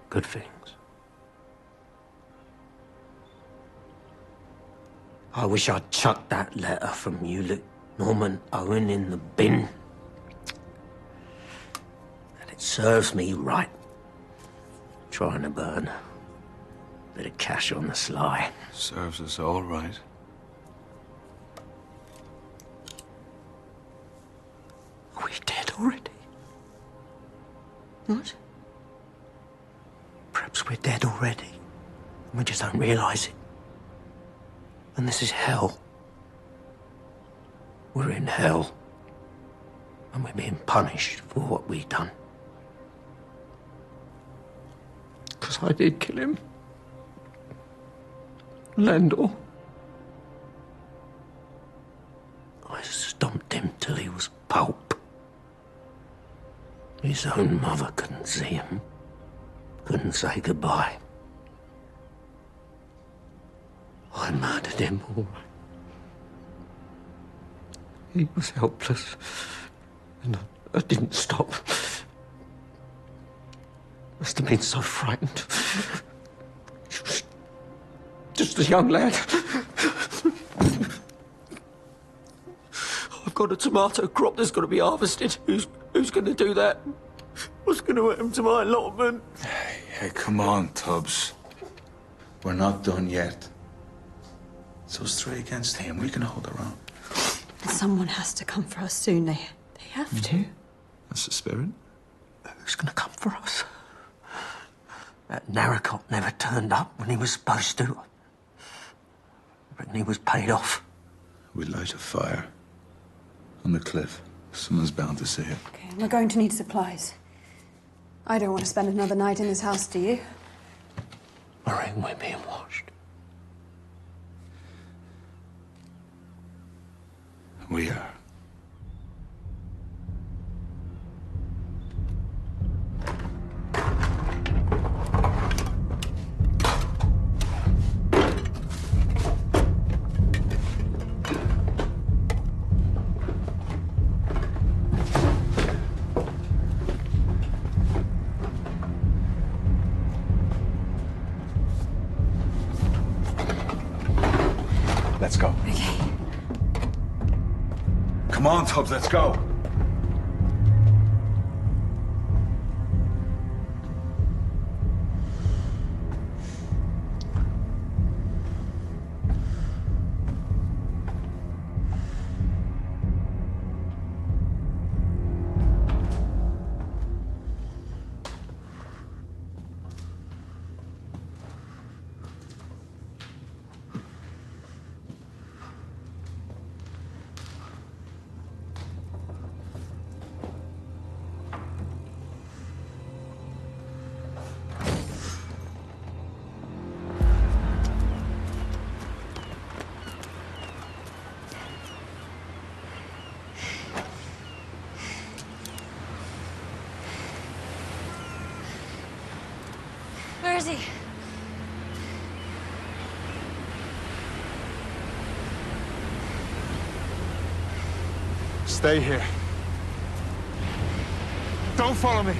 Good things. I wish I'd chucked that letter from you, Norman Owen, in the bin. And it serves me right. Trying to burn a bit of cash on the sly. Serves us all right. Are we dead already? What? Perhaps we're dead already. And we just don't realise it. And this is hell. We're in hell. And we're being punished for what we've done. Because I did kill him. Landor. I stomped him till he was pulp. His own mother couldn't see him. Couldn't say goodbye. I murdered him, all right. He was helpless. And I didn't stop. Must have been so frightened. He was just a young lad. I've got a tomato crop that's got to be harvested. Who's going to do that? What's going to happen to my allotment? Hey, come on, Tubbs. We're not done yet. It's us 3 against him. We can hold our own. Someone has to come for us soon. They have to. That's the spirit. Who's going to come for us? That Narracop never turned up when he was supposed to. I reckon he was paid off. We light a fire on the cliff. Someone's bound to see it. Okay, we're going to need supplies. I don't want to spend another night in this house, do you? I reckon we're being watched. We are. Come on, Tubbs, let's go. Where is he? Stay here. Don't follow me.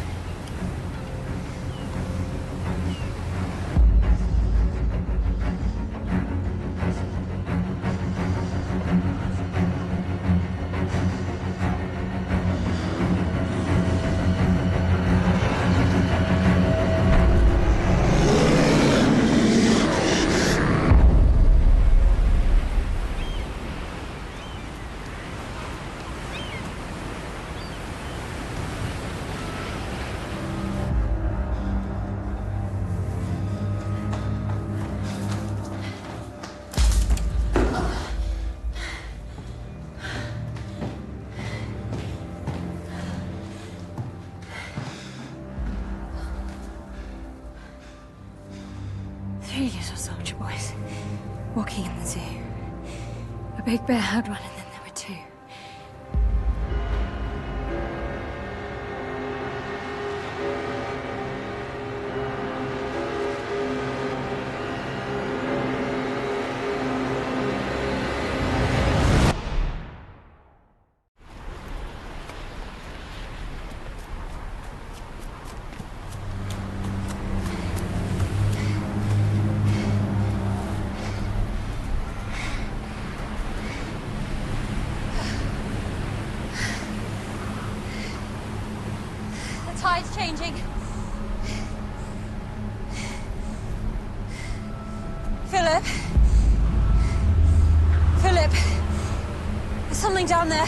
Three little soldier boys walking in the zoo. A big bear had one, and then there were two. The tide's changing. Philip. Philip. There's something down there.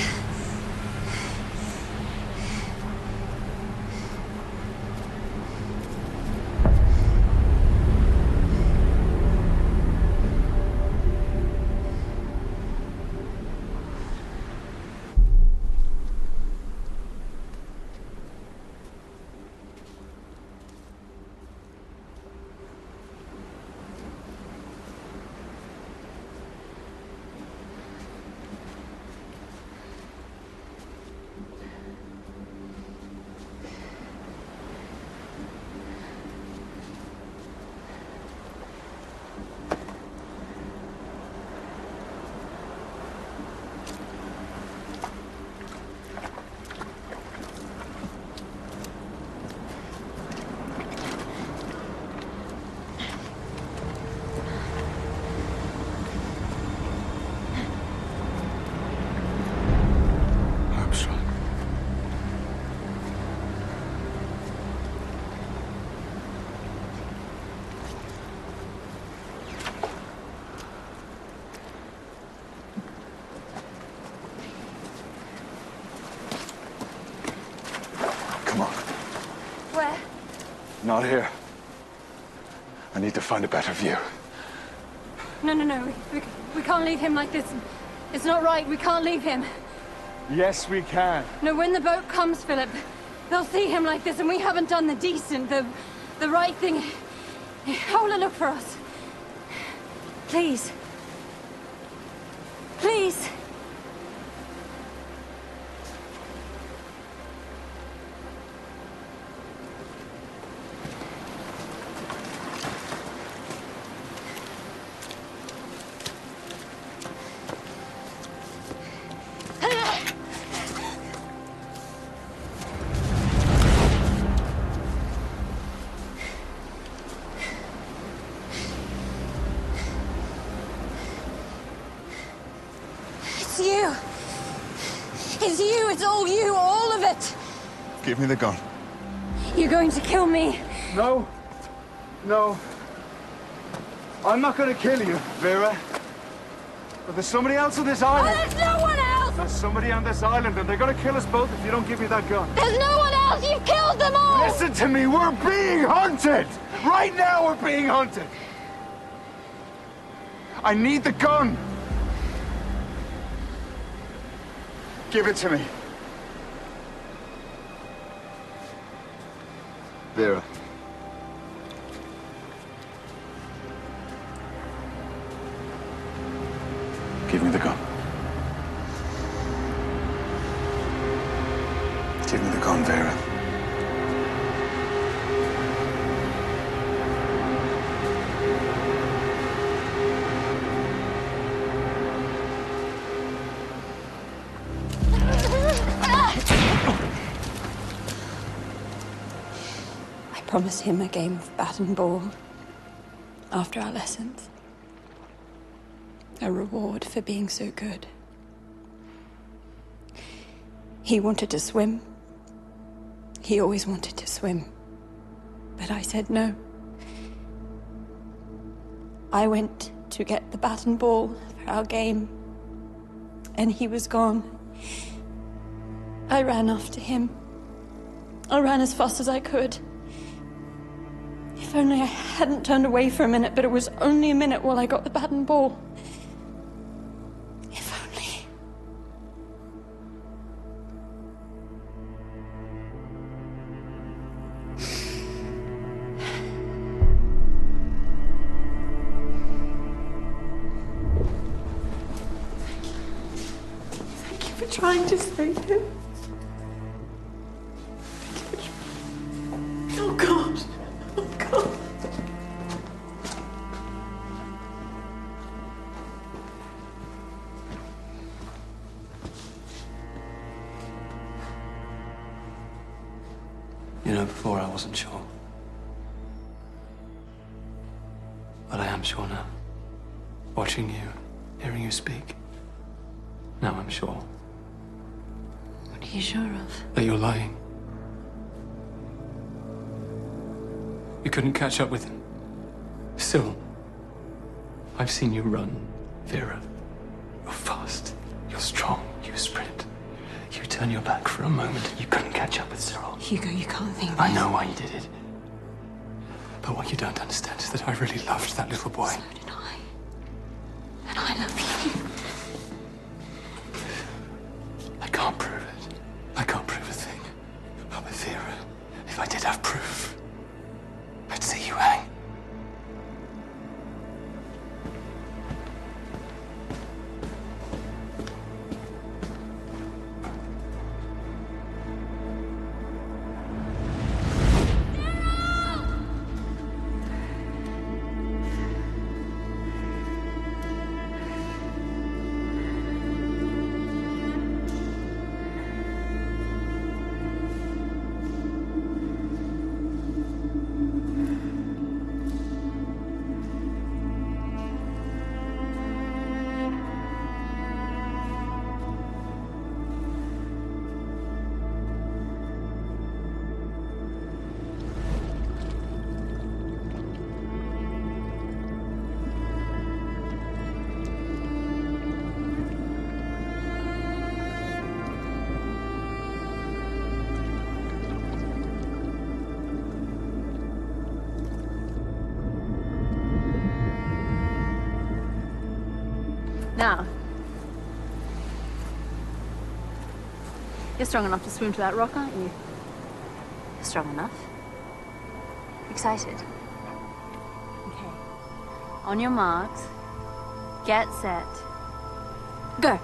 Not here. I need to find a better view. No. We can't leave him like this. It's not right. We can't leave him. Yes, we can. No, when the boat comes, Philip, they'll see him like this, and we haven't done the decent, the right thing. Hold a look for us. Please. Please. It's you, it's all you, all of it. Give me the gun. You're going to kill me. No. No. I'm not going to kill you, Vera. But there's somebody else on this island. Oh, there's no one else! There's somebody on this island, and they're going to kill us both if you don't give me that gun. There's no one else! You've killed them all! Listen to me, we're being hunted! Right now we're being hunted! I need the gun! Give it to me. Vera. Give me the gun. Give me the gun, Vera. I promised him a game of bat and ball after our lessons. A reward for being so good. He wanted to swim. He always wanted to swim. But I said no. I went to get the bat and ball for our game, and he was gone. I ran after him. I ran as fast as I could. If only I hadn't turned away for a minute, but it was only a minute while I got the bat and ball. If only. Thank you for trying to save him. Oh, God. Oh, God. You know, before I wasn't sure. But I am sure now. Watching you, hearing you speak. Now I'm sure. What are you sure of? That you're lying. You couldn't catch up with him. Still, I've seen you run, Vera. You're fast, you're strong, you sprint. You turn your back for a moment and you couldn't catch up with Cyril. Hugo, you can't think this. I know why you did it. But what you don't understand is that I really loved that little boy. So did I. And I love you. I can't prove it. I can't prove a thing. But with Vera, if I did have proof, I'd see you hang. Now, you're strong enough to swim to that rock, aren't you? Strong enough? Excited? Okay. On your marks, get set, go.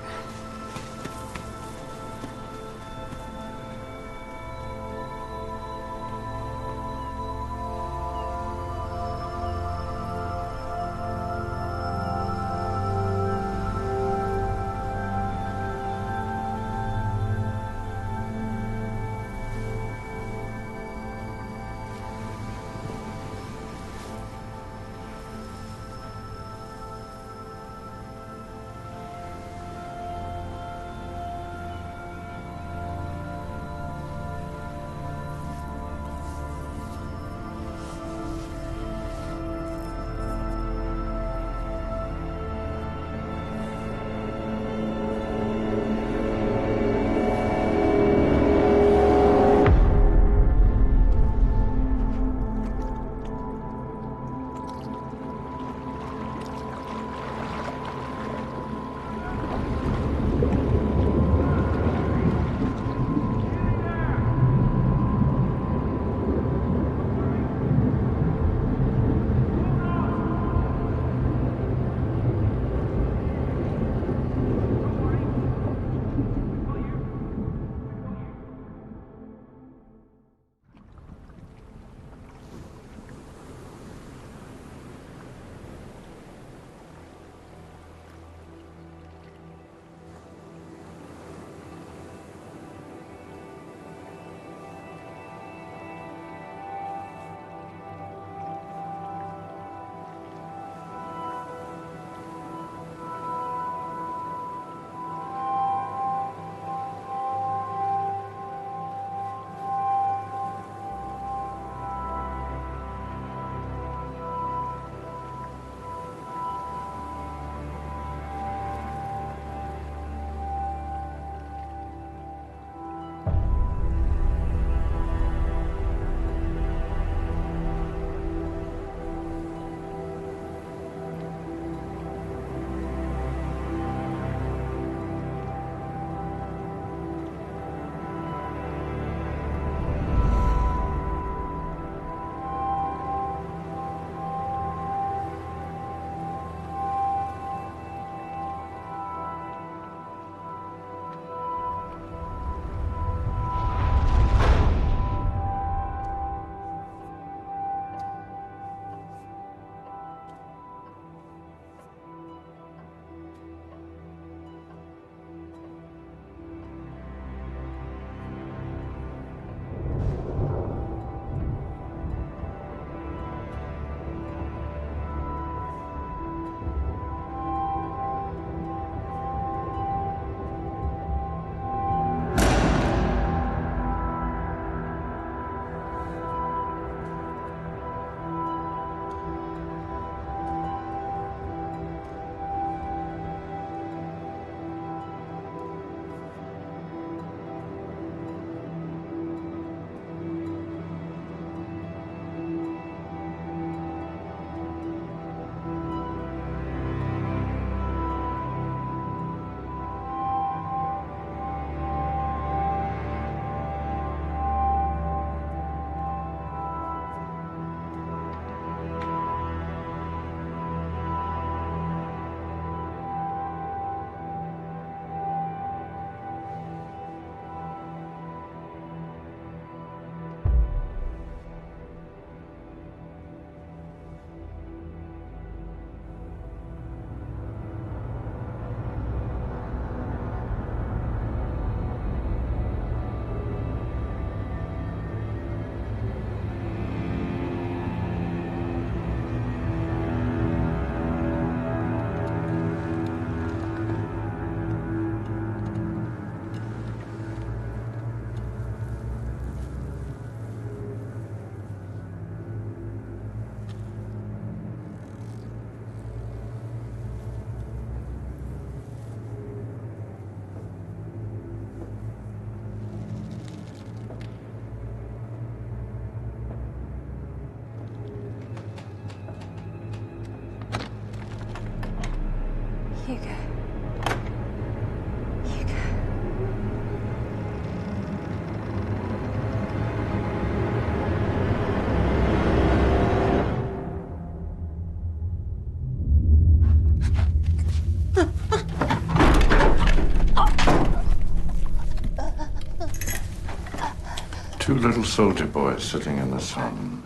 Two little soldier boys sitting in the sun.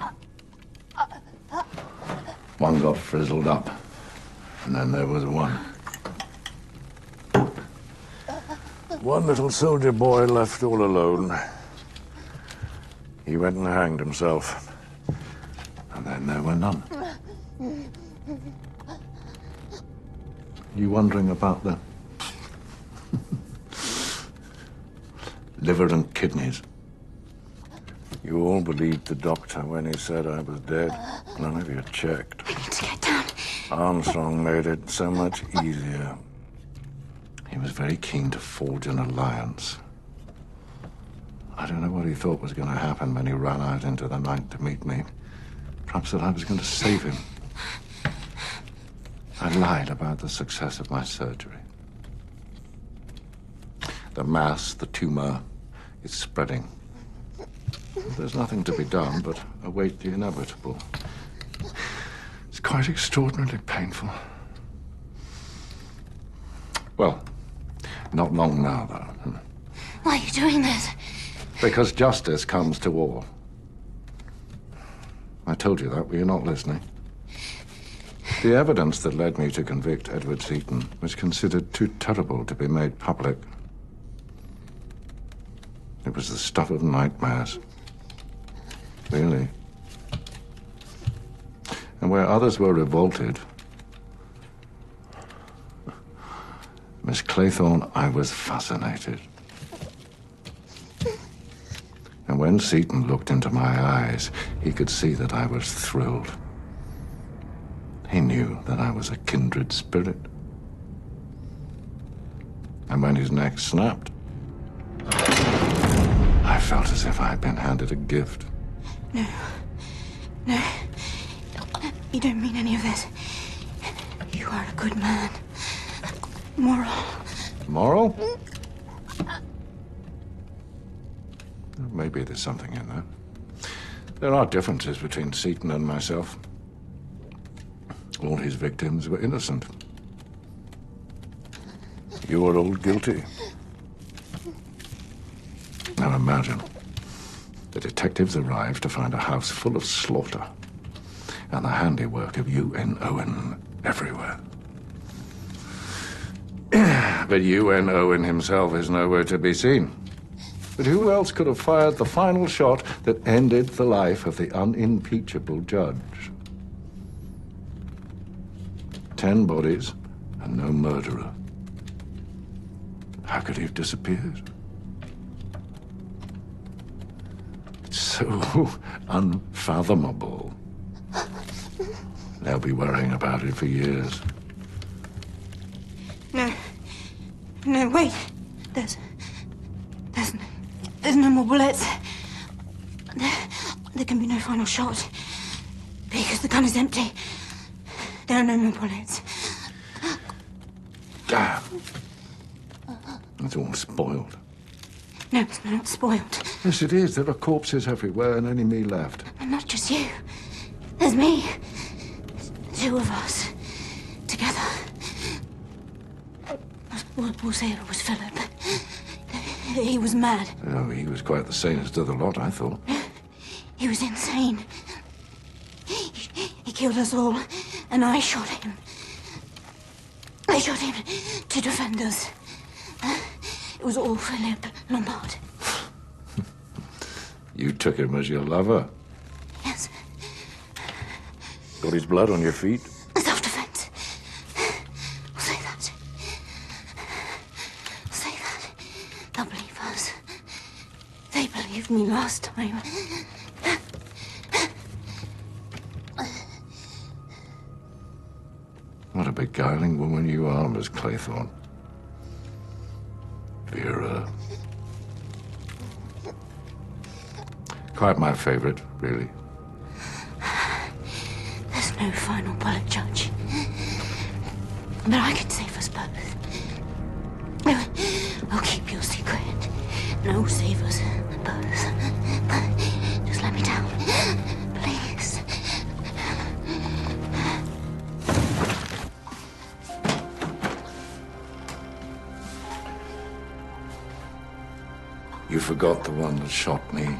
One got frizzled up, and then there was one. One little soldier boy left all alone. He went and hanged himself, and then there were none. You wondering about the liver and kidneys? You all believed the doctor when he said I was dead. None of you checked. I need to get down. Armstrong made it so much easier. He was very keen to forge an alliance. I don't know what he thought was going to happen when he ran out into the night to meet me. Perhaps that I was going to save him. I lied about the success of my surgery. The mass, the tumor, is spreading. There's nothing to be done but await the inevitable. It's quite extraordinarily painful. Well, not long now, though. Why are you doing this? Because justice comes to all. I told you that, were you not listening? The evidence that led me to convict Edward Seaton was considered too terrible to be made public. It was the stuff of nightmares. Really. And where others were revolted, Miss Claythorne, I was fascinated. And when Seaton looked into my eyes, he could see that I was thrilled. He knew that I was a kindred spirit. And when his neck snapped, I felt as if I had been handed a gift. No. No. You don't mean any of this. You are a good man. Moral. Moral? Maybe there's something in that. There are differences between Seaton and myself. All his victims were innocent. You were all guilty. Now imagine, the detectives arrived to find a house full of slaughter and the handiwork of UN Owen everywhere. But UN Owen himself is nowhere to be seen. But who else could have fired the final shot that ended the life of the unimpeachable judge? 10 bodies and no murderer. How could he have disappeared? It's so unfathomable. They'll be worrying about it for years. No. No, wait. There's no more bullets. There can be no final shot. Because the gun is empty. There are no more bullets. Damn. It's all spoiled. No, it's not spoiled. Yes, it is. There are corpses everywhere and only me left. And not just you. There's me. Two of us. Together. We'll say it was Philip. He was mad. Oh, he was quite the sanest of the lot, I thought. He was insane. He killed us all, and I shot him. I shot him to defend us. It was all Philip Lombard. You took him as your lover. Yes. Got his blood on your feet? Self-defense. I'll say that. I'll say that. They'll believe us. They believed me last time. What a beguiling woman you are, Miss Claythorne. Vera. Quite my favorite, really. There's no final bullet, Judge. But I can save us both. I'll keep your secret. And I'll save us both. Just let me down. Please. You forgot the one that shot me